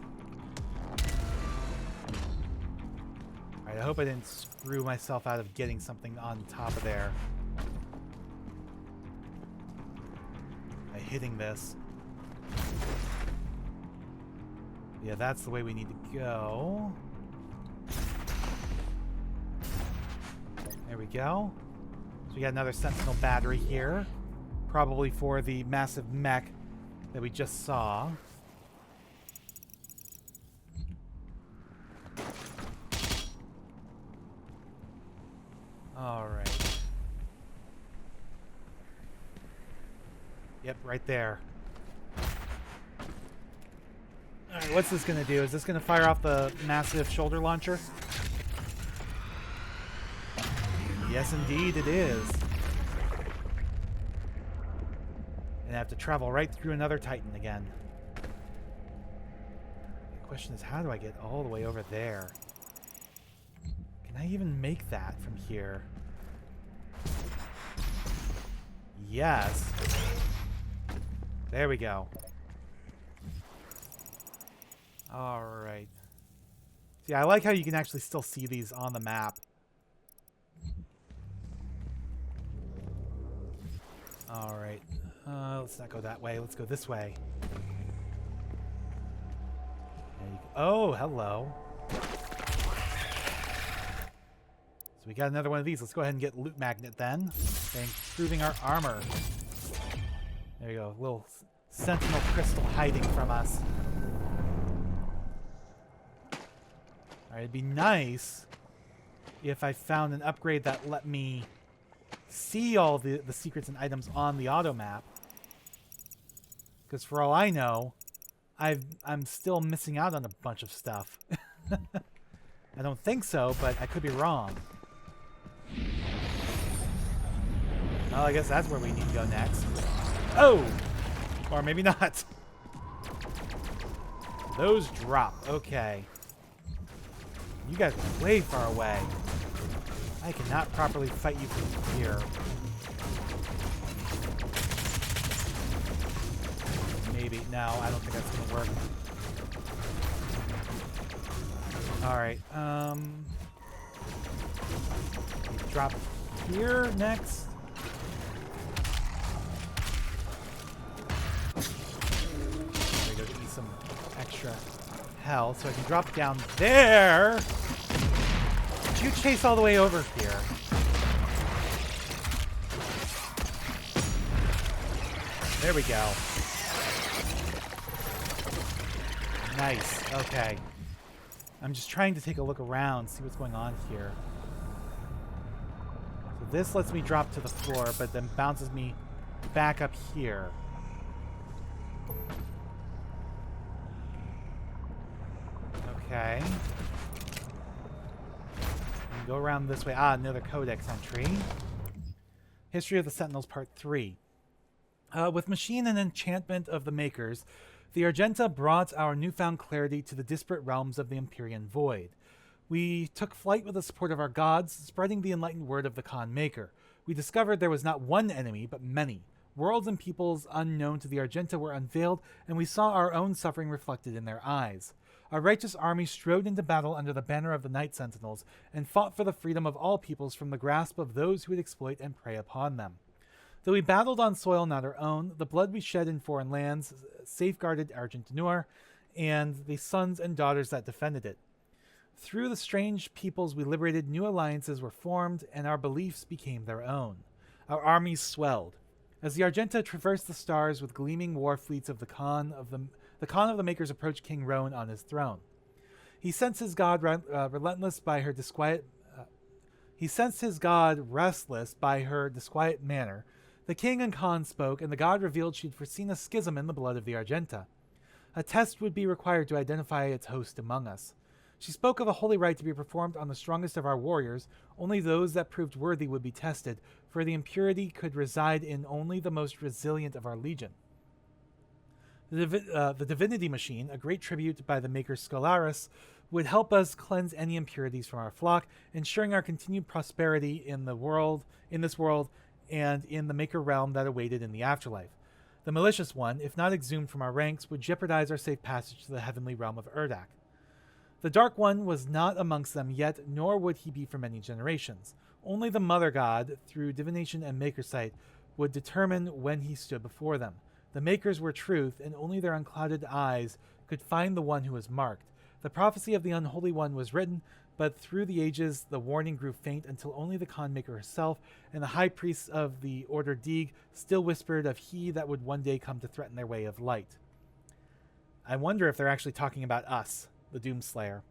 Alright, I hope I didn't screw myself out of getting something on top of there by hitting this. Yeah, that's the way we need to go. There we go. So we got another Sentinel battery here. Probably for the massive mech that we just saw. Alright. Yep, right there. Alright, what's this gonna do? Is this gonna fire off the massive shoulder launcher? Yes, indeed it is. And I have to travel right through another Titan again. The question is, how do I get all the way over there? Can I even make that from here? Yes. There we go. Alright. See, I like how you can actually still see these on the map. Alright. Let's not go that way. Let's go this way. There you go. Oh, hello. So we got another one of these. Let's go ahead and get Loot Magnet then. Improving our armor. There you go. A little Sentinel crystal hiding from us. Alright, it'd be nice if I found an upgrade that let me see all the secrets and items on the auto map. Because for all I know, I'm still missing out on a bunch of stuff. I don't think so, but I could be wrong. Well, I guess that's where we need to go next. Oh! Or maybe not. Those drop. Okay. You guys are way far away. I cannot properly fight you from here. Maybe. No, I don't think that's going to work. Alright. Drop here next. There we go. Get me some extra health so I can drop down there. Did you chase all the way over here? There we go. Nice. Okay. I'm just trying to take a look around, see what's going on here. So this lets me drop to the floor, but then bounces me back up here. Okay. Go around this way. Ah, another codex entry. History of the Sentinels, Part 3. With machine and enchantment of the Makers, the Argenta brought our newfound clarity to the disparate realms of the Empyrean Void. We took flight with the support of our gods, spreading the enlightened word of the Khan Maker. We discovered there was not one enemy, but many. Worlds and peoples unknown to the Argenta were unveiled, and we saw our own suffering reflected in their eyes. Our righteous army strode into battle under the banner of the Night Sentinels, and fought for the freedom of all peoples from the grasp of those who would exploit and prey upon them. Though we battled on soil not our own, the blood we shed in foreign lands safeguarded Argentinur and the sons and daughters that defended it. Through the strange peoples we liberated, new alliances were formed, and our beliefs became their own. Our armies swelled. As the Argenta traversed the stars with gleaming war fleets of the Khan of the Makers approached King Roan on his throne. He sensed his god restless by her disquiet manner. The king and Khan spoke, and the god revealed she'd foreseen a schism in the blood of the Argenta. A test would be required to identify its host among us. She spoke of a holy rite to be performed on the strongest of our warriors. Only those that proved worthy would be tested, for the impurity could reside in only the most resilient of our legion. The divinity machine, a great tribute by the Maker Scholaris, would help us cleanse any impurities from our flock, ensuring our continued prosperity in this world, and in the Maker realm that awaited in the afterlife. The malicious one, if not exhumed from our ranks, would jeopardize our safe passage to the heavenly realm of Urdak. The Dark One was not amongst them yet, nor would he be for many generations. Only the Mother God, through divination and Maker sight, would determine when he stood before them. The Makers were truth, and only their unclouded eyes could find the one who was marked. The prophecy of the Unholy One was written, but through the ages the warning grew faint until only the Khan Maker herself and the high priests of the Order Deeg still whispered of he that would one day come to threaten their way of light. I wonder if they're actually talking about us, the Doomslayer.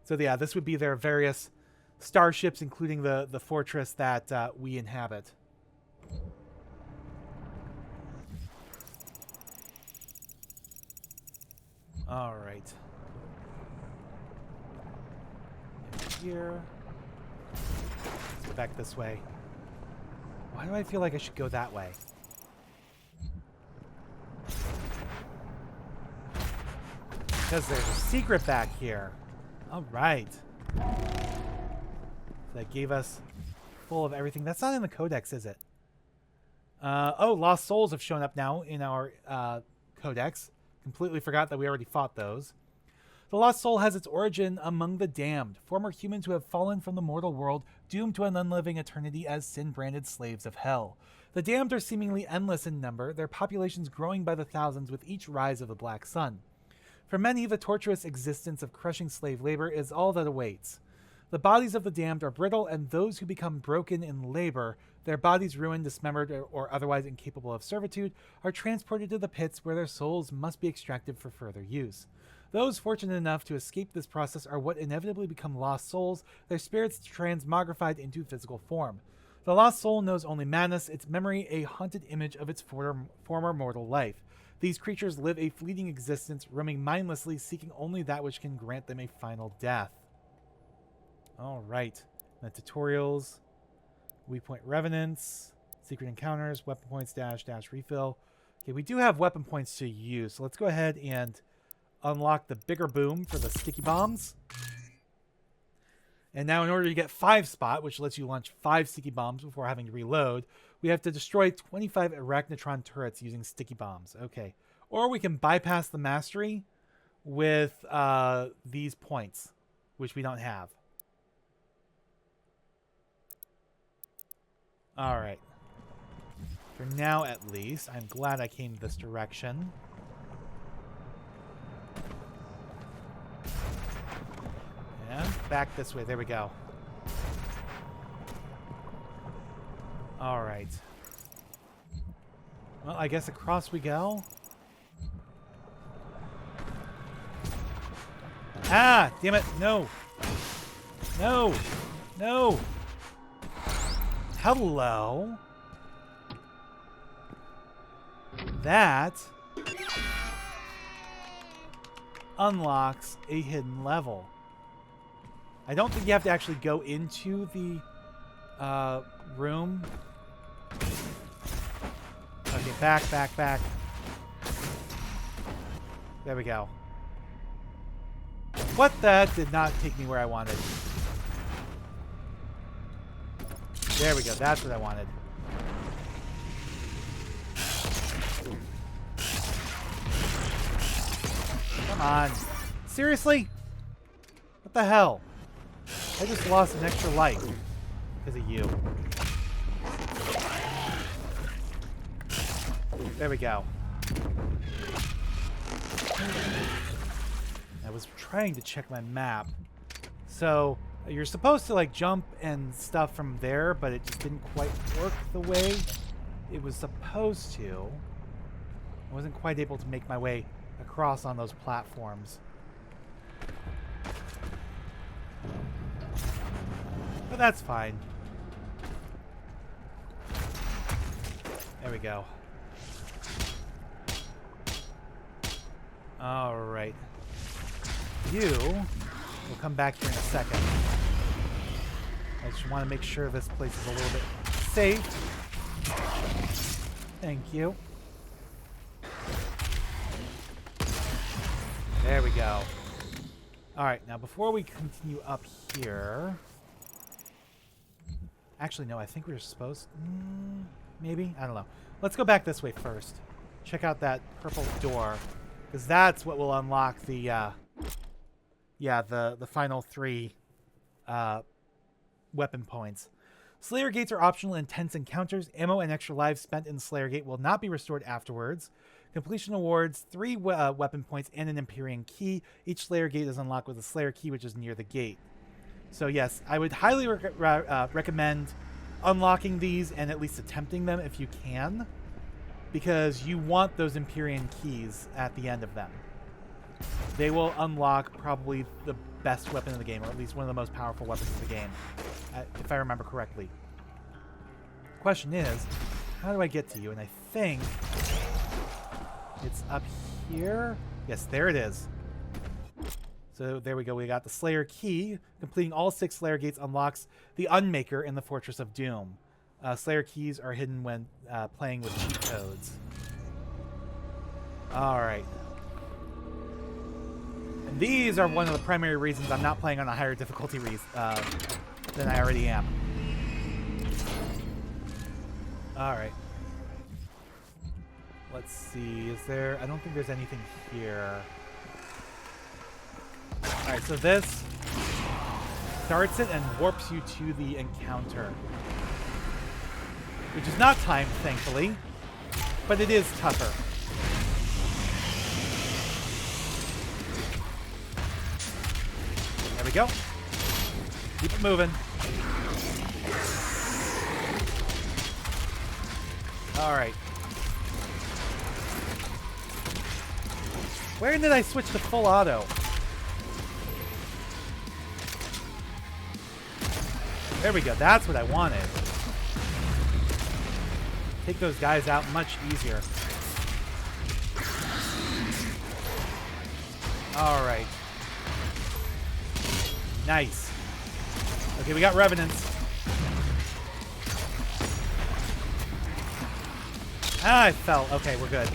So yeah, this would be their various starships, including the fortress that we inhabit. All right. Here. Let's go back this way. Why do I feel like I should go that way? Because there's a secret back here. All right. So that gave us full of everything. That's not in the codex, is it? Oh, Lost Souls have shown up now in our codex. Completely forgot that we already fought those. The Lost Soul has its origin among the damned, former humans who have fallen from the mortal world, doomed to an unliving eternity as sin-branded slaves of hell. The damned are seemingly endless in number, their populations growing by the thousands with each rise of the black sun. For many, the torturous existence of crushing slave labor is all that awaits. The bodies of the damned are brittle, and those who become broken in labor, their bodies ruined, dismembered, or otherwise incapable of servitude, are transported to the pits where their souls must be extracted for further use. Those fortunate enough to escape this process are what inevitably become lost souls, their spirits transmogrified into physical form. The lost soul knows only madness, its memory a haunted image of its former mortal life. These creatures live a fleeting existence, roaming mindlessly, seeking only that which can grant them a final death. All right. The tutorials, weak point revenants, secret encounters, weapon points, dash refill. Okay, we do have weapon points to use, so let's go ahead and unlock the bigger boom for the sticky bombs. And now in order to get 5 spot, which lets you launch 5 sticky bombs before having to reload, we have to destroy 25 Arachnotron turrets using sticky bombs. Okay. Or we can bypass the mastery with these points, which we don't have. All right. For now, at least, I'm glad I came this direction. And back this way. There we go. All right. Well, I guess across we go. Ah! Damn it! No! No! No! Hello? unlocks a hidden level. I don't think you have to actually go into the room. Okay, back, back, back. There we go. What? That did not take me where I wanted. There we go. That's what I wanted. Come on. Seriously? What the hell? I just lost an extra life because of you. There we go. I was trying to check my map. So, you're supposed to like jump and stuff from there, but it just didn't quite work the way it was supposed to. I wasn't quite able to make my way across on those platforms. But that's fine. There we go. Alright. You will come back here in a second. I just want to make sure this place is a little bit safe. Thank you. There we go. Alright, now before we continue up here... Actually, no, I think we were supposed... maybe? I don't know. Let's go back this way first. Check out that purple door. Because that's what will unlock the, the final 3 weapon points. Slayer gates are optional in intense encounters. Ammo and extra lives spent in the Slayer gate will not be restored afterwards. Completion awards 3 weapon points and an Empyrean key. Each Slayer gate is unlocked with a Slayer key, which is near the gate. So yes, I would highly recommend unlocking these and at least attempting them if you can, because you want those Empyrean keys at the end of them. They will unlock probably the best weapon in the game, or at least one of the most powerful weapons in the game, if I remember correctly. Question is, how do I get to you? And I think it's up here. Yes, there it is. So there we go. We got the Slayer key. Completing all 6 Slayer gates unlocks the Unmaker in the Fortress of Doom. Slayer keys are hidden when playing with cheat codes. Alright. And these are one of the primary reasons I'm not playing on a higher difficulty than I already am. Alright. Let's see. Is there... I don't think there's anything here. Alright, so this starts it and warps you to the encounter. Which is not timed, thankfully. But it is tougher. There we go. Keep it moving. Alright. Where did I switch to full auto? There we go. That's what I wanted. Take those guys out much easier. Alright. Nice. Okay, we got Revenants. Ah, I fell. Okay, we're good.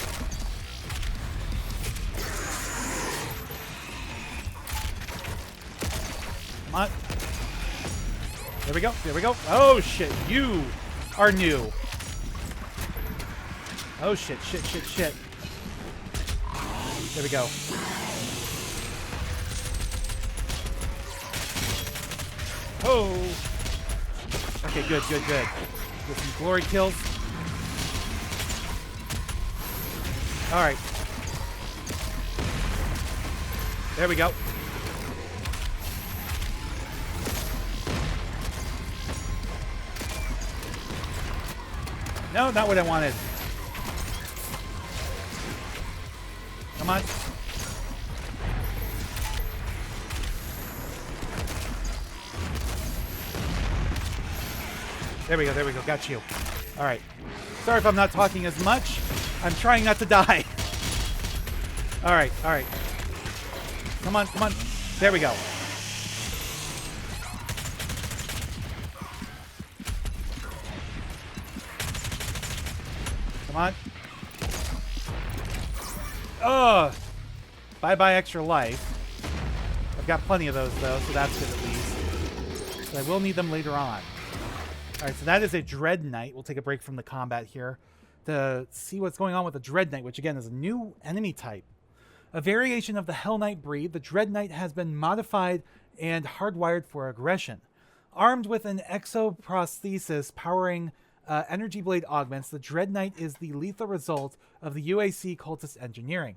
Come on. There we go. There we go. Oh, shit. You are new. Oh, shit. Shit, shit, shit. There we go. Oh. Okay, good, good, good. Get some glory kills. All right. There we go. No, not what I wanted. Come on. There we go, there we go. Got you. All right. Sorry if I'm not talking as much. I'm trying not to die. All right, all right. Come on, come on. There we go. Come on. Ugh. Bye-bye extra life. I've got plenty of those, though, so that's good at least. But I will need them later on. Alright, so that is a Dread Knight. We'll take a break from the combat here to see what's going on with the Dread Knight, which, again, is a new enemy type. A variation of the Hell Knight breed, the Dread Knight has been modified and hardwired for aggression. Armed with an exoprosthesis powering energy blade augments, the Dread Knight is the lethal result of the UAC cultist engineering.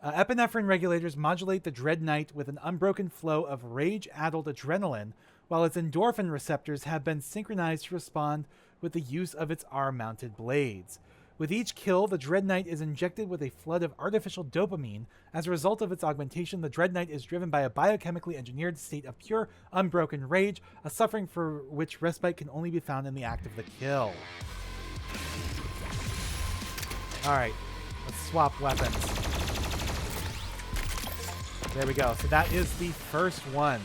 Epinephrine regulators modulate the Dread Knight with an unbroken flow of rage-addled adrenaline, while its endorphin receptors have been synchronized to respond with the use of its arm-mounted blades. With each kill, the Dread Knight is injected with a flood of artificial dopamine. As a result of its augmentation, the Dread Knight is driven by a biochemically engineered state of pure, unbroken rage, a suffering for which respite can only be found in the act of the kill. Alright, let's swap weapons. There we go. So that is the first one.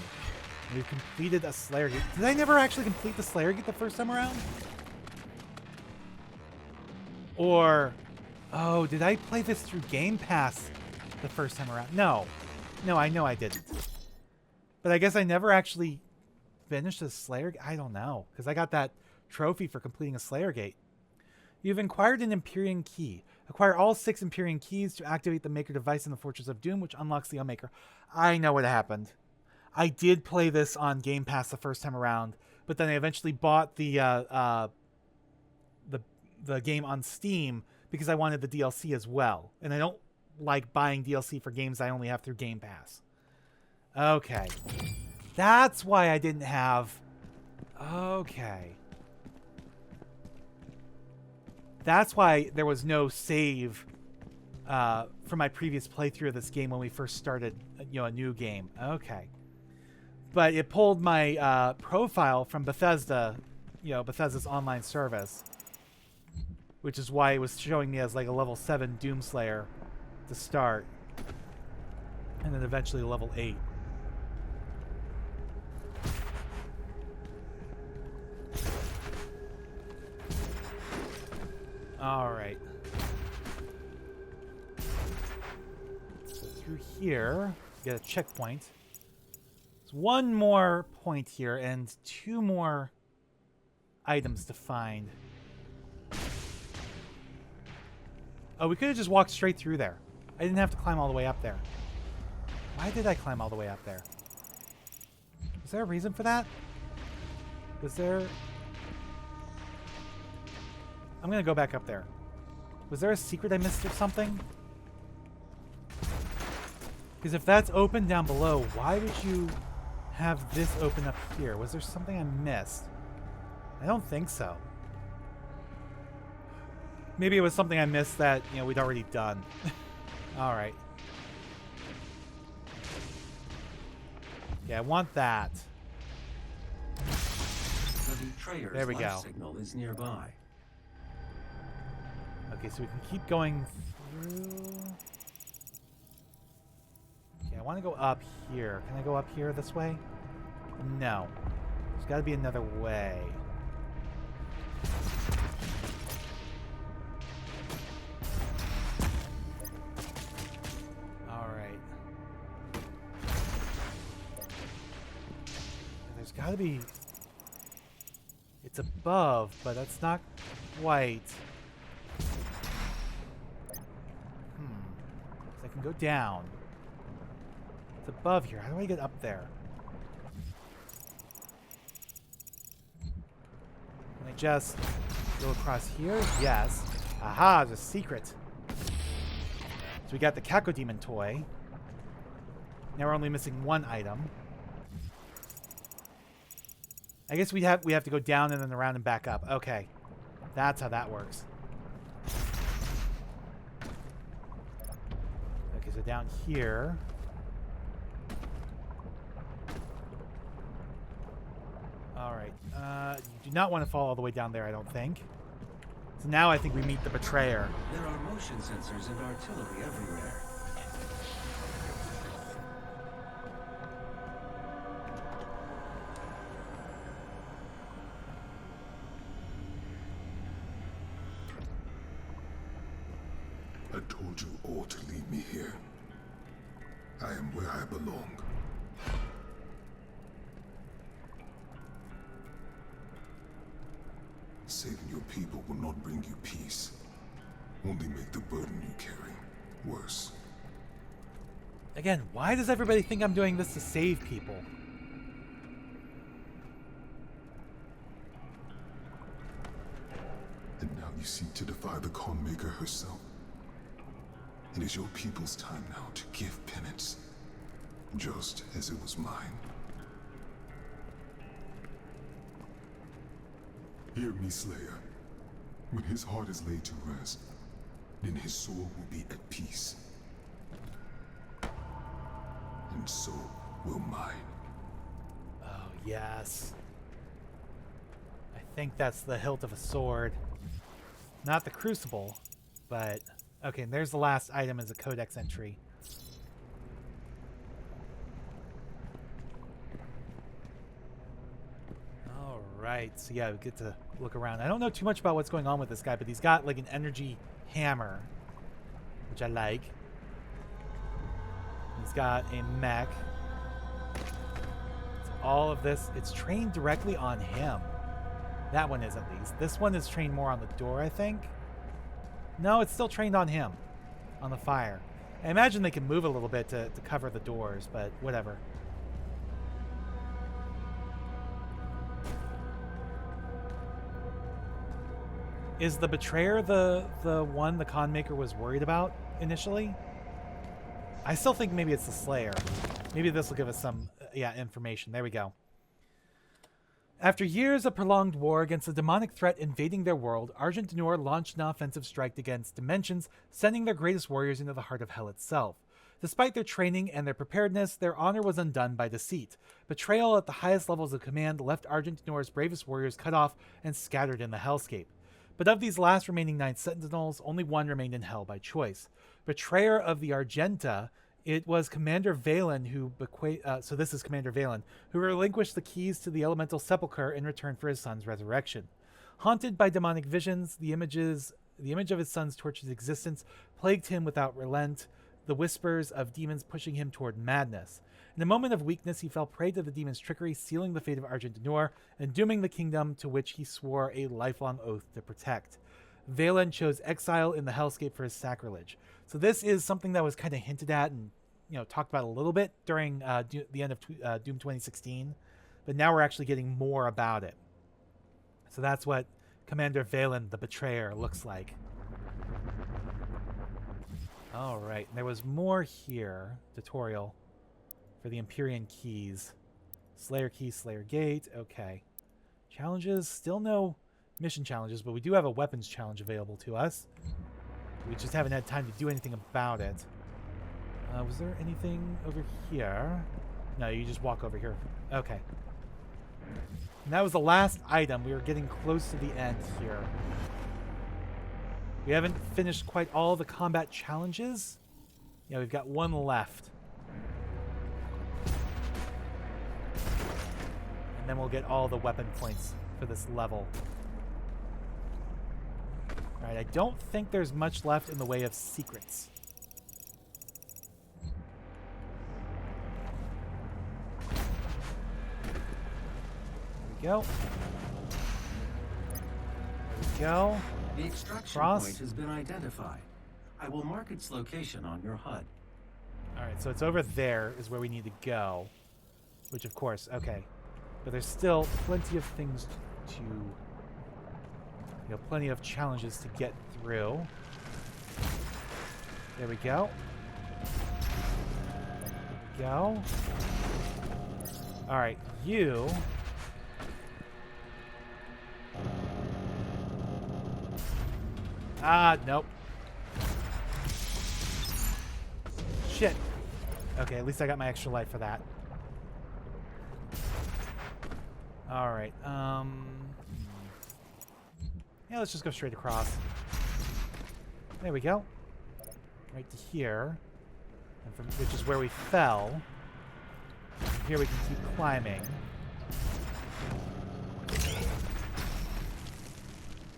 We've completed a Slayer Gate. Did I never actually complete the Slayer Gate the first time around? Or, oh, did I play this through Game Pass the first time around? No. No, I know I didn't. But I guess I never actually finished the Slayer Gate. I don't know, because I got that trophy for completing a Slayer Gate. You've acquired an Empyrean Key. Acquire all 6 Empyrean Keys to activate the Maker device in the Fortress of Doom, which unlocks the Unmaker. I know what happened. I did play this on Game Pass the first time around, but then I eventually bought the game on Steam because I wanted the DLC as well. And I don't like buying DLC for games I only have through Game Pass. Okay. That's why I didn't have... Okay. That's why there was no save for my previous playthrough of this game when we first started, a new game. Okay. But it pulled my profile from Bethesda, Bethesda's online service, which is why it was showing me as like a level 7 Doomslayer to start, and then eventually level 8. All right. So through here, get a checkpoint. There's one more point here and 2 more items to find. Oh, we could have just walked straight through there. I didn't have to climb all the way up there. Why did I climb all the way up there? Was there a reason for that? Was there... I'm going to go back up there. Was there a secret I missed or something? Because if that's open down below, why would you have this open up here? Was there something I missed? I don't think so. Maybe it was something I missed that, we'd already done. All right. Yeah, I want that. The betrayer's there we life go. Signal is nearby. Okay, so we can keep going through. Okay, I want to go up here. Can I go up here this way? No. There's got to be another way. Alright. There's got to be... It's above, but that's not quite... So I can go down. It's above here. How do I get up there? Can I just go across here? Yes. Aha, there's a secret. So we got the Cacodemon toy. Now we're only missing 1 item. I guess we have to go down and then around and back up. Okay. That's how that works. Okay, so down here. Alright. You do not want to fall all the way down there, I don't think. So now I think we meet the betrayer. There are motion sensors and artillery everywhere. I told you all to leave me here. I am where I belong. Saving your people will not bring you peace. Only make the burden you carry worse. Again, why does everybody think I'm doing this to save people? And now you seek to defy the Khan Maker herself. It is your people's time now to give penance, just as it was mine. Hear me, Slayer. When his heart is laid to rest, then his soul will be at peace. And so will mine. Oh, yes. I think that's the hilt of a sword. Not the crucible, but... Okay, and there's the last item as a codex entry. Alright, so yeah, we get to look around. I don't know too much about what's going on with this guy, but he's got like an energy hammer, which I like. He's got a mech. So all of this, it's trained directly on him. That one is, at least. This one is trained more on the door, I think. No, it's still trained on him. On the fire. I imagine they can move a little bit to cover the doors, but whatever. Is the betrayer the one the Khan Maker was worried about initially? I still think maybe it's the Slayer. Maybe this will give us some information. There we go. After years of prolonged war against the demonic threat invading their world, Argent D'Nur launched an offensive strike against Dimensions, sending their greatest warriors into the heart of hell itself. Despite their training and their preparedness, their honor was undone by deceit. Betrayal at the highest levels of command left Argent D'Nur's bravest warriors cut off and scattered in the hellscape. But of these last remaining 9 sentinels, only one remained in hell by choice. Betrayer of the Argenta, it was Commander Valen who who relinquished the keys to the elemental sepulchre in return for his son's resurrection. Haunted by demonic visions, the image of his son's tortured existence plagued him without relent, the whispers of demons pushing him toward madness. In a moment of weakness, he fell prey to the demon's trickery, sealing the fate of Argent D'Nur and dooming the kingdom to which he swore a lifelong oath to protect. Valen chose exile in the hellscape for his sacrilege. So this is something that was kind of hinted at and talked about a little bit during the end of Doom 2016, but now we're actually getting more about it. So that's what Commander Valen, the Betrayer, looks like. All right, there was more here. Tutorial for the Empyrean keys. Slayer key, Slayer gate. Okay. Challenges, still no mission challenges, but we do have a weapons challenge available to us. We just haven't had time to do anything about it. Was there anything over here? No, you just walk over here. Okay. And that was the last item. We were getting close to the end here. We haven't finished quite all the combat challenges. Yeah, we've got one left. And then we'll get all the weapon points for this level. Alright, I don't think there's much left in the way of secrets. Go. There we go. The extraction point has been identified. I will mark its location on your HUD. Alright, so it's over there is where we need to go. Which, of course, okay. But there's still plenty of things to... plenty of challenges to get through. There we go. There we go. Alright, you... nope. Shit. Okay, at least I got my extra life for that. Alright, yeah, let's just go straight across. There we go. Right to here. And from, which is where we fell. From here we can keep climbing.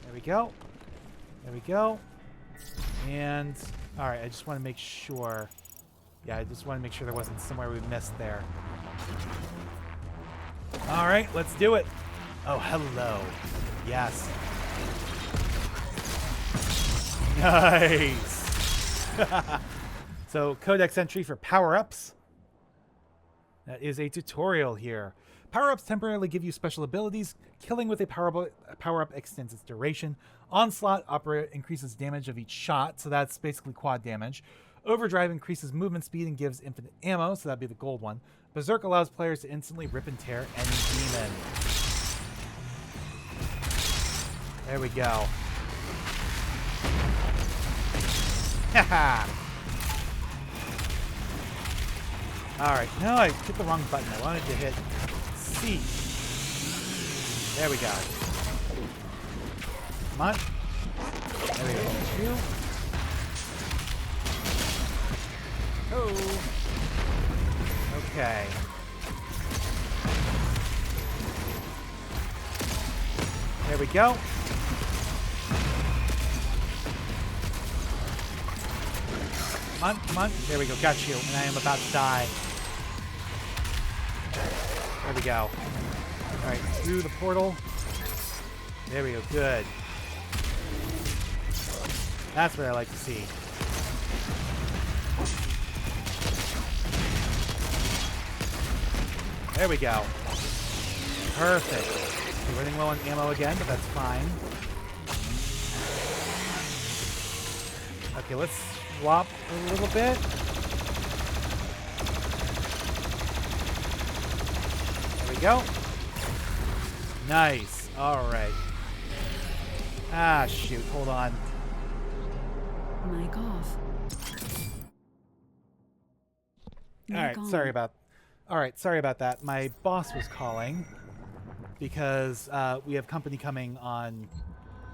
There we go. There we go. And, alright, I just want to make sure. Yeah, I just want to make sure there wasn't somewhere we missed there. Alright, let's do it. Oh, hello. Yes. Nice. So, codex entry for power-ups. That is a tutorial here. Power-ups temporarily give you special abilities. Killing with a power-up extends its duration. Onslaught increases damage of each shot, so that's basically quad damage. Overdrive increases movement speed and gives infinite ammo, so that'd be the gold one. Berserk allows players to instantly rip and tear any demon. There we go. Haha! Alright, no, I hit the wrong button. I wanted to hit C. There we go. Come on. There we go. 2. Oh. Okay. There we go. Come on, come on. There we go. Got you. And I am about to die. There we go. Alright, through the portal. There we go. Good. That's what I like to see. There we go. Perfect. We're running low on ammo again, but that's fine. Okay, let's swap a little bit. There we go. Nice. All right. Ah, shoot. Hold on. Mic off. All right. Sorry about that. My boss was calling because we have company coming on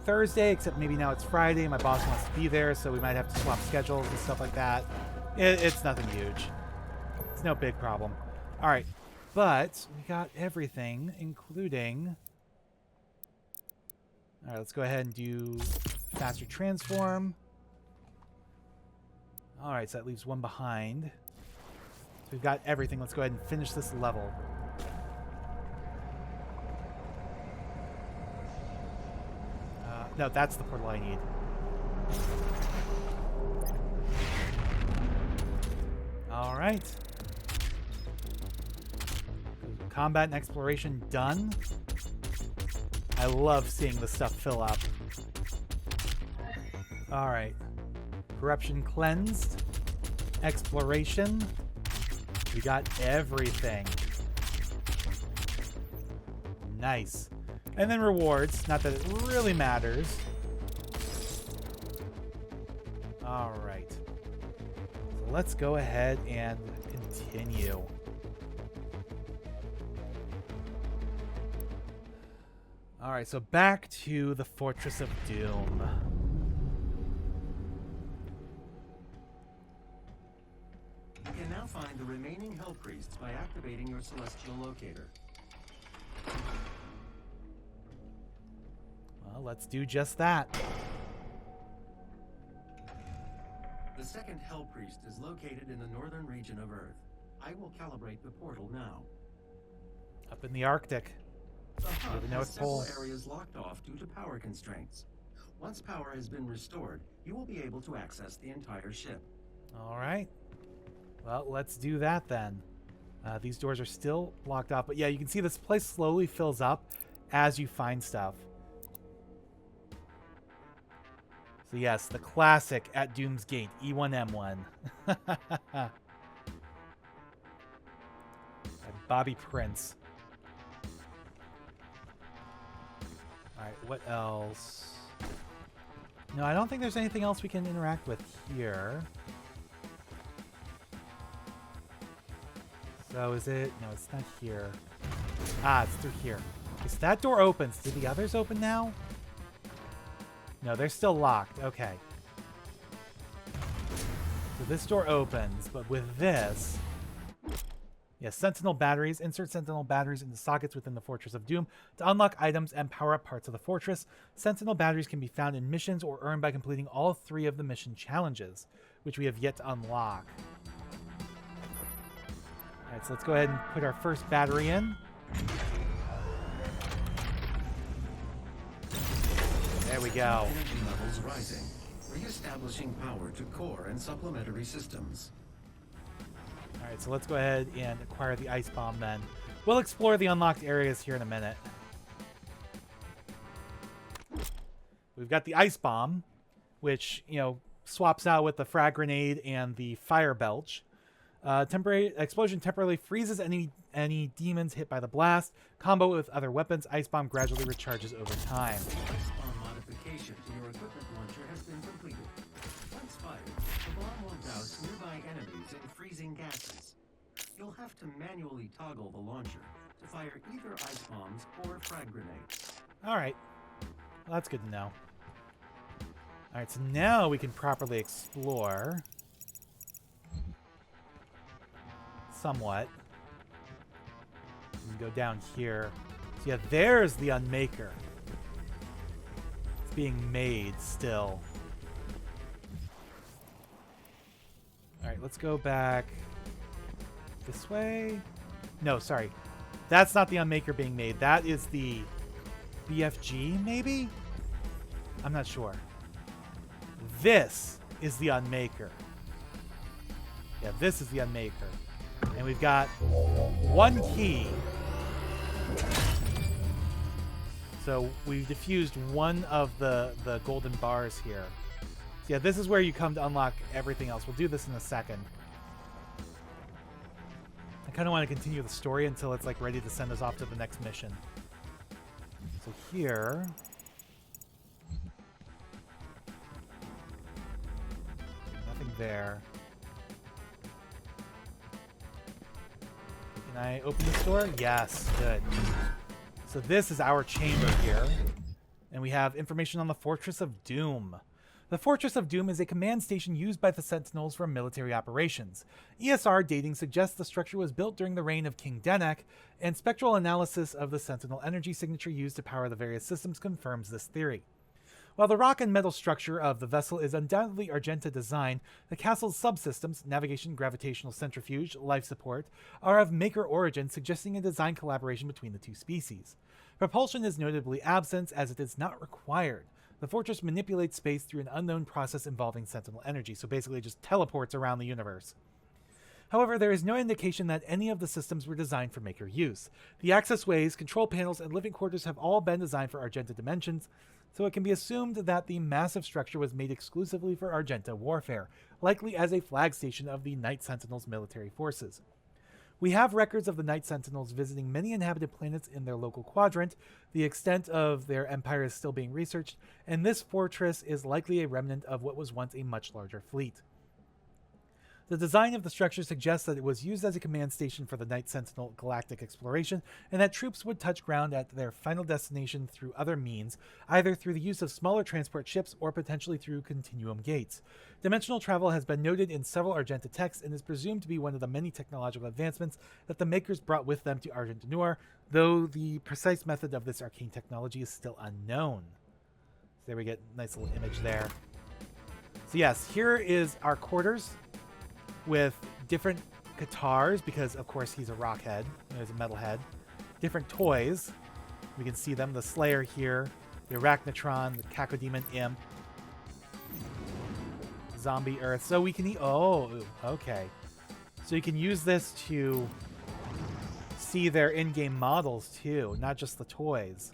Thursday, except maybe now it's Friday. My boss wants to be there, so we might have to swap schedules and stuff like that. It's nothing huge. It's no big problem. All right. But we got everything, including... All right, let's go ahead and do faster transform. All right, so that leaves one behind. So we've got everything. Let's go ahead and finish this level. No, that's the portal I need. All right. Combat and exploration done. I love seeing the stuff fill up. All right. Corruption cleansed. Exploration. We got everything. Nice. And then rewards. Not that it really matters. All right. So let's go ahead and continue. All right, so back to the Fortress of Doom. You can now find the remaining Hell Priests by activating your Celestial Locator. Well, let's do just that. The second Hell Priest is located in the northern region of Earth. I will calibrate the portal now. Up in the Arctic. The hub the has North several Pole. areas locked off due to power constraints. Once power has been restored, you will be able to access the entire ship. All right. Well, let's do that then. These doors are still blocked off, but yeah, you can see this place slowly fills up as you find stuff. So yes, the classic at Doom's Gate, E1M1. By Bobby Prince. Alright, what else? No, I don't think there's anything else we can interact with here. So is it? No, it's not here. Ah, it's through here. Okay, so that door opens. Did the others open now? No, they're still locked. Okay. So this door opens, but with this, Yes, Sentinel batteries. Insert Sentinel batteries into sockets within the Fortress of Doom to unlock items and power up parts of the fortress. Sentinel batteries can be found in missions or earned by completing all 3 of the mission challenges, which we have yet to unlock. Alright, so let's go ahead and put our first battery in. There we go. Energy levels rising, re-establishing power to core and supplementary systems. Alright, so let's go ahead and acquire the ice bomb then. We'll explore the unlocked areas here in a minute. We've got the ice bomb, which, you know, swaps out with the frag grenade and the fire belch. Temporary explosion temporarily freezes any demons hit by the blast. Combo with other weapons, ice bomb gradually recharges over time. Ice bomb modification to your equipment launcher has been completed. Once fired, the bomb will douse nearby enemies in freezing gases. You'll have to manually toggle the launcher to fire either ice bombs or frag grenades. Alright. Well, that's good to know. Alright, so now we can properly explore. Somewhat. We can go down here. So yeah, there's the Unmaker. It's being made still. Alright, let's go back this way. No, sorry. That's not the Unmaker being made. That is the BFG, maybe? I'm not sure. This is the Unmaker. Yeah, this is the Unmaker. And we've got 1 key. So we've diffused one of the golden bars here. So yeah, this is where you come to unlock everything else. We'll do this in a second. I kind of want to continue the story until it's like ready to send us off to the next mission. So here... nothing there. Can I open this door? Yes, good. So this is our chamber here. And we have information on the Fortress of Doom. The Fortress of Doom is a command station used by the Sentinels for military operations. ESR dating suggests the structure was built during the reign of King Denek, and spectral analysis of the Sentinel energy signature used to power the various systems confirms this theory. While the rock and metal structure of the vessel is undoubtedly Argenta design, the castle's subsystems, navigation, gravitational centrifuge, life support, are of Maker origin, suggesting a design collaboration between the two species. Propulsion is notably absent, as it is not required. The fortress manipulates space through an unknown process involving Sentinel energy, so basically just teleports around the universe. However, there is no indication that any of the systems were designed for Maker use. The accessways, control panels, and living quarters have all been designed for Argenta dimensions, so it can be assumed that the massive structure was made exclusively for Argenta warfare, likely as a flag station of the Night Sentinels' military forces. We have records of the Night Sentinels visiting many inhabited planets in their local quadrant. The extent of their empire is still being researched, and this fortress is likely a remnant of what was once a much larger fleet. The design of the structure suggests that it was used as a command station for the Night Sentinel galactic exploration, and that troops would touch ground at their final destination through other means, either through the use of smaller transport ships or potentially through continuum gates. Dimensional travel has been noted in several Argenta texts and is presumed to be one of the many technological advancements that the Makers brought with them to Argenta Noir, though the precise method of this arcane technology is still unknown. So there we get a nice little image there. So yes, here is our quarters, with different guitars, because of course he's a rock head, he's a metal head. Different toys, we can see them, the Slayer here, the Arachnotron, the Cacodemon Imp, Zombie Earth. So we can okay. So you can use this to see their in-game models too, not just the toys.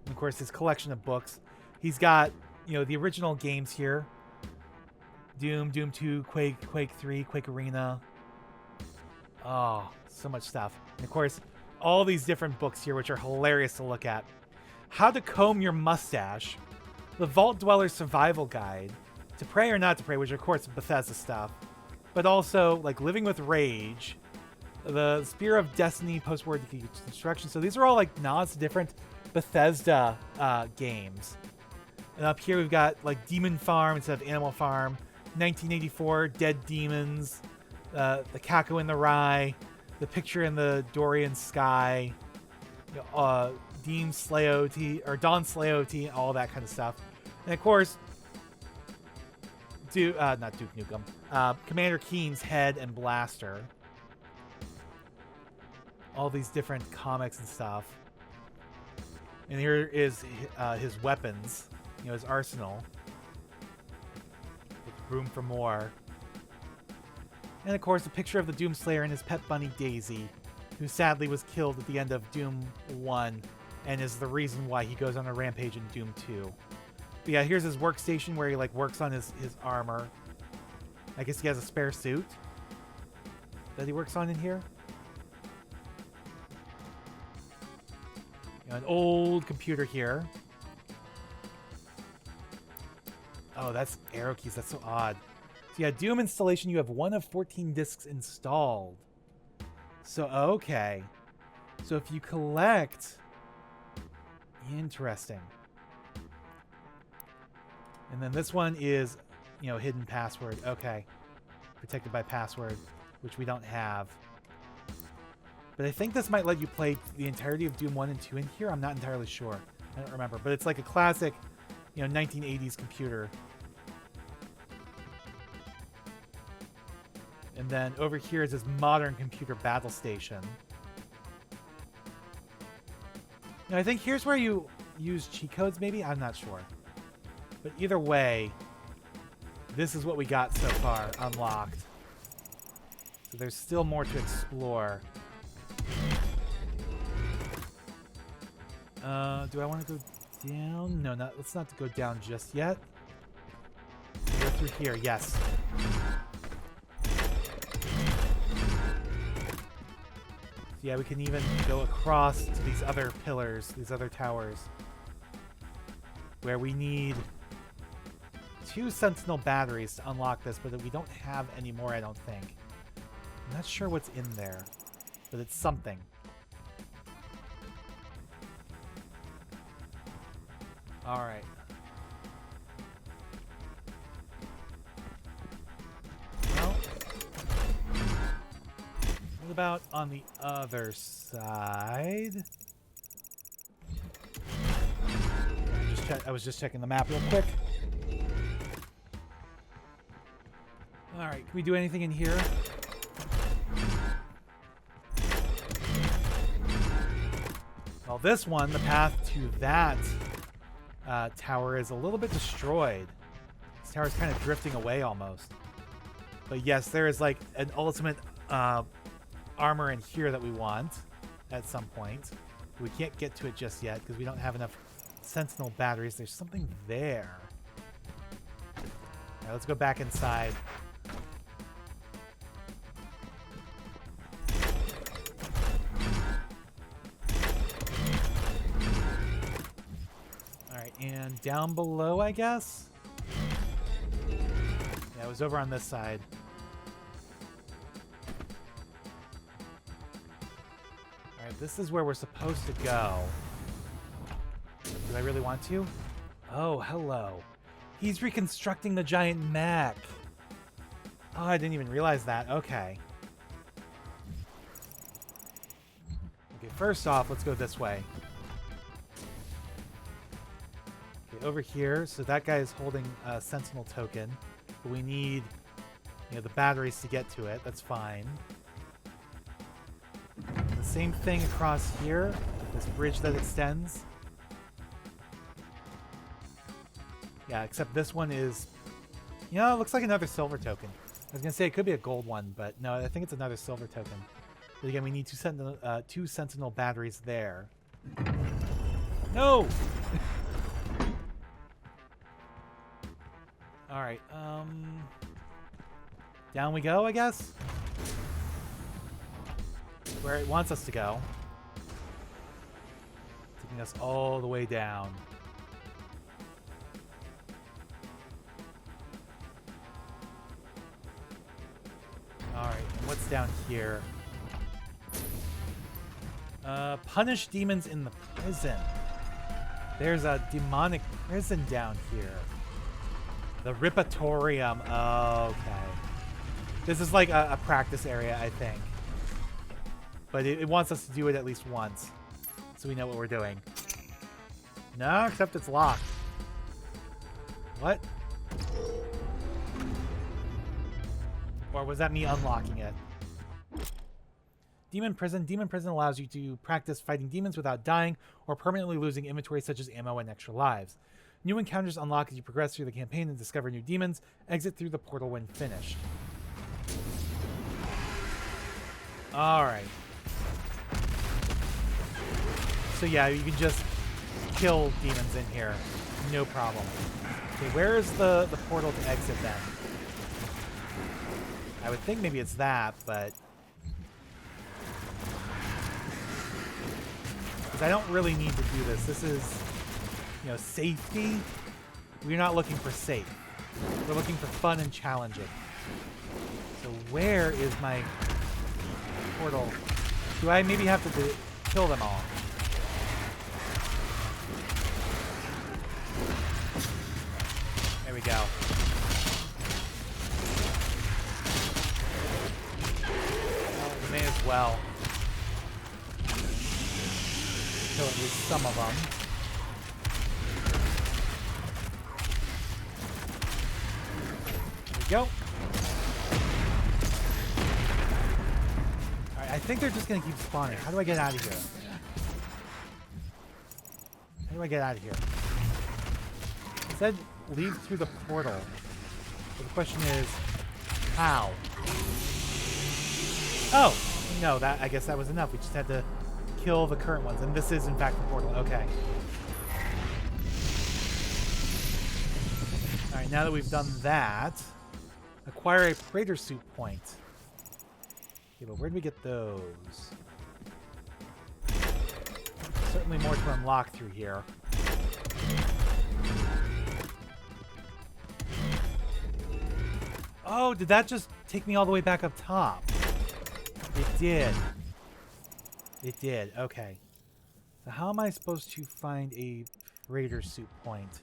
And of course his collection of books. He's got, the original games here. Doom, Doom 2, Quake, Quake 3, Quake Arena. Oh, so much stuff. And of course, all these different books here, which are hilarious to look at. How to Comb Your Mustache. The Vault Dweller's Survival Guide. To Pray or Not to Pray, which are, of course, Bethesda stuff. But also, like, Living with Rage. The Spear of Destiny, Post-War Deconstruction. So these are all, like, nods to different Bethesda games. And up here, we've got, like, Demon Farm instead of Animal Farm. 1984, Dead Demons, the Kako in the Rye, the picture in the Dorian sky, Dean Slayote, or Don Slayote, all that kind of stuff. And of course, not Duke Nukem, Commander Keen's head and blaster. All these different comics and stuff. And here is his weapons, his arsenal. With room for more. And of course, a picture of the Doomslayer and his pet bunny Daisy, who sadly was killed at the end of Doom 1 and is the reason why he goes on a rampage in Doom 2. But yeah, here's his workstation where he works on his armor. I guess he has a spare suit that he works on in here. An old computer here. Oh, that's arrow keys. That's so odd. So yeah, Doom installation, you have 1 of 14 discs installed. So, okay. So if you collect... Interesting. And then this one is, hidden password. Okay. Protected by password, which we don't have. But I think this might let you play the entirety of Doom 1 and 2 in here. I'm not entirely sure. I don't remember. But it's like a classic, 1980s computer. And then over here is this modern computer battle station. Now, I think here's where you use cheat codes, maybe? I'm not sure. But either way, this is what we got so far unlocked. So there's still more to explore. Do I want to go down? No, let's not go down just yet. Go through here, yes. Yeah, we can even go across to these other pillars, these other towers, where we need 2 Sentinel batteries to unlock this, but we don't have any more, I don't think. I'm not sure what's in there, but it's something. All right. Well, what about on the other side? I was just checking the map real quick. All right, can we do anything in here? Well, this one, the path to that tower is a little bit destroyed. This tower's kind of drifting away almost. But yes, there is like an ultimate armor in here that we want at some point. We can't get to it just yet because we don't have enough Sentinel batteries. There's something there. All right, let's go back inside. And down below, I guess? Yeah, it was over on this side. Alright, this is where we're supposed to go. Do I really want to? Oh, hello. He's reconstructing the giant mech. Oh, I didn't even realize that. Okay. Okay, first off, let's go this way. Over here, so that guy is holding a Sentinel token, but we need, the batteries to get to it. That's fine. The same thing across here, this bridge that extends. Yeah, except this one is, it looks like another silver token. I was gonna say it could be a gold one, but no, I think it's another silver token. But again, we need two Sentinel batteries there. No. Alright, down we go, I guess? Where it wants us to go. Taking us all the way down. Alright, and what's down here? Punish demons in the prison. There's a demonic prison down here. The Ripatorium. Oh, okay. This is like a practice area, I think. But it wants us to do it at least once, so we know what we're doing. No, except it's locked. What? Or was that me unlocking it? Demon Prison. Demon Prison allows you to practice fighting demons without dying or permanently losing inventory such as ammo and extra lives. New encounters unlock as you progress through the campaign and discover new demons. Exit through the portal when finished. Alright. So yeah, you can just kill demons in here. No problem. Okay, where is the portal to exit then? I would think maybe it's that, but... because I don't really need to do this. This is, you know, safety. We're not looking for safe. We're looking for fun and challenging. So where is my portal? Do I maybe have to kill them all? There we go. Well, we may as well kill at least some of them. There we go. Alright, I think they're just gonna keep spawning. How do I get out of here? How do I get out of here? It said leave through the portal. So the question is, how? Oh! No, that I guess that was enough. We just had to kill the current ones. And this is, in fact, the portal. Okay. Alright, now that we've done that, acquire a Praetor Suit point. Okay, but where do we get those? Certainly more to unlock through here. Oh, did that just take me all the way back up top? It did. It did. Okay. So how am I supposed to find a Praetor Suit point?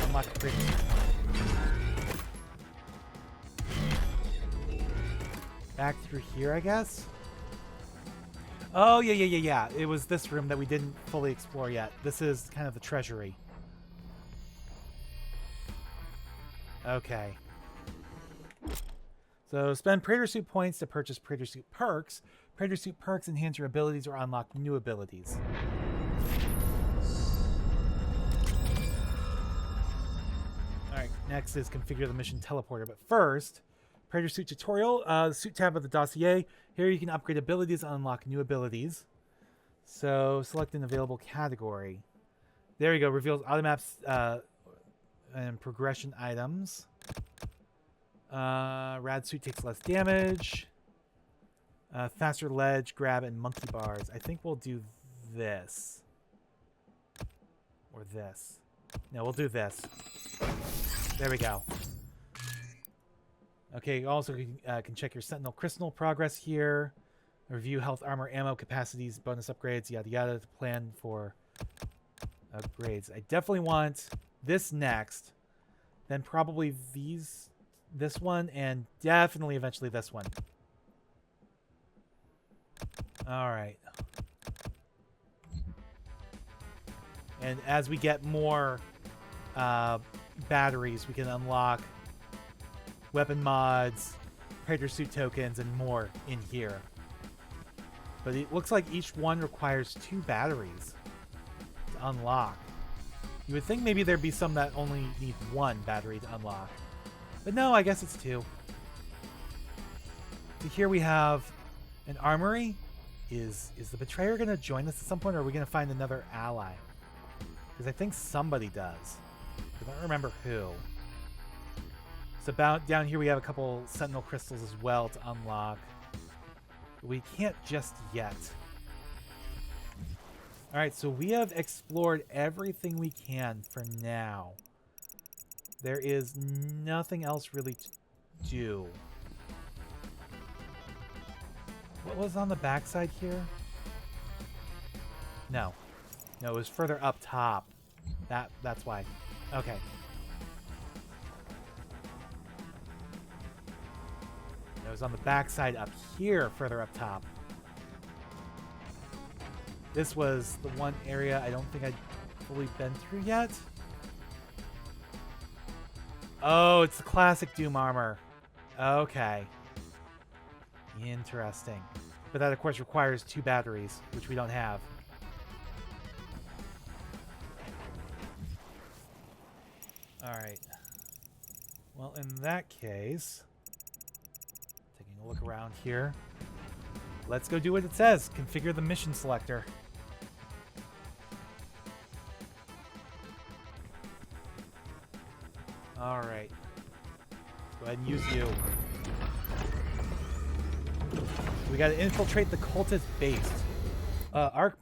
Unlock a Praetor Suit point. Back through here, I guess? Oh, yeah. It was this room that we didn't fully explore yet. This is kind of the treasury. Okay. So spend Praetor Suit points to purchase Praetor Suit perks. Praetor Suit perks enhance your abilities or unlock new abilities. Alright, next is configure the mission teleporter. But first, Praetor Suit tutorial. The suit tab of the dossier. Here you can upgrade abilities and unlock new abilities. So select an available category. There you go. Reveals automaps and progression items. Rad suit takes less damage. Faster ledge, grab, and monkey bars. I think we'll do this. Or this. No, we'll do this. There we go. Okay, also you can check your Sentinel Crystal progress here. Review health, armor, ammo, capacities, bonus upgrades, yada yada to plan for upgrades. I definitely want this next. Then probably this one, and definitely eventually this one. Alright. And as we get more batteries, we can unlock weapon mods, Praetor Suit tokens, and more in here. But it looks like each one requires 2 batteries to unlock. You would think maybe there'd be some that only need 1 battery to unlock. But no, I guess it's 2. So here we have an armory. Is the Betrayer going to join us at some point, or are we going to find another ally? Because I think somebody does. I don't remember who. So down here we have a couple Sentinel Crystals as well to unlock. But we can't just yet. Alright, so we have explored everything we can for now. There is nothing else really to do. What was on the backside here? No. No, it was further up top. That's why. Okay. It was on the backside up here, further up top. This was the one area I don't think I'd fully been through yet. Oh, it's the classic Doom armor. Okay. Interesting. But that, of course, requires 2 batteries, which we don't have. Alright. Well, in that case, taking a look around here, let's go do what it says. Configure the mission selector. Alright. Let's go ahead and use you. We gotta infiltrate the cultist base. ARC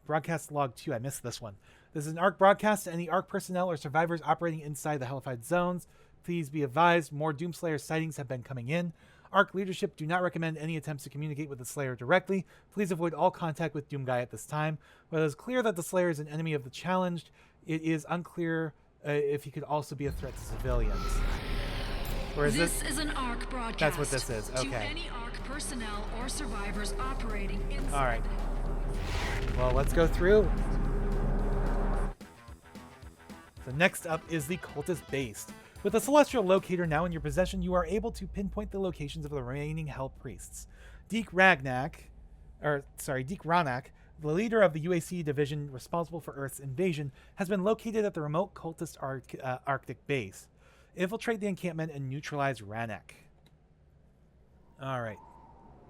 broadcast log 2. I missed this one. This is an ARC broadcast to any ARC personnel or survivors operating inside the Hellified zones. Please be advised, more Doomslayer sightings have been coming in. ARC leadership do not recommend any attempts to communicate with the Slayer directly. Please avoid all contact with Doomguy at this time. While it is clear that the Slayer is an enemy of the challenged, it is unclear if he could also be a threat to civilians. Or is This is an ARC broadcast. That's what this is. Okay. To any ARC personnel or survivors operating inside. All right. Well, let's go through. So next up is the cultist base. With the Celestial Locator now in your possession, you are able to pinpoint the locations of the remaining Hell Priests. Deek Ranak, the leader of the UAC division responsible for Earth's invasion, has been located at the remote cultist Arctic base. Infiltrate the encampment and neutralize Ranak. Alright.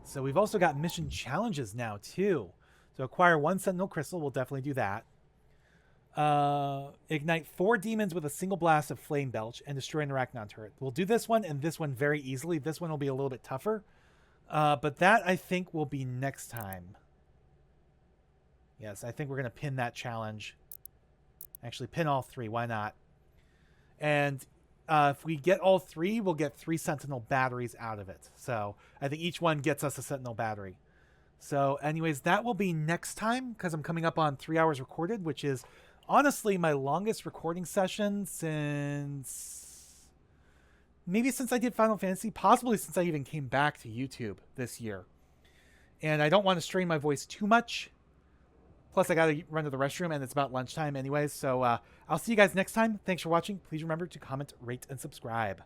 So we've also got mission challenges now, too. So acquire 1 Sentinel Crystal. We'll definitely do that. Ignite 4 demons with a single blast of Flame Belch and destroy an Arachnon turret. We'll do this one and this one very easily. This one will be a little bit tougher. But that, I think, will be next time. Yes, I think we're going to pin that challenge. Actually, pin all 3. Why not? And if we get all 3, we'll get 3 Sentinel batteries out of it. So I think each one gets us a Sentinel battery. So anyways, that will be next time because I'm coming up on 3 hours recorded, which is honestly my longest recording session since I did Final Fantasy, possibly since I even came back to YouTube this year. And I don't want to strain my voice too much. Plus, I got to run to the restroom, and it's about lunchtime anyways. So I'll see you guys next time. Thanks for watching. Please remember to comment, rate, and subscribe.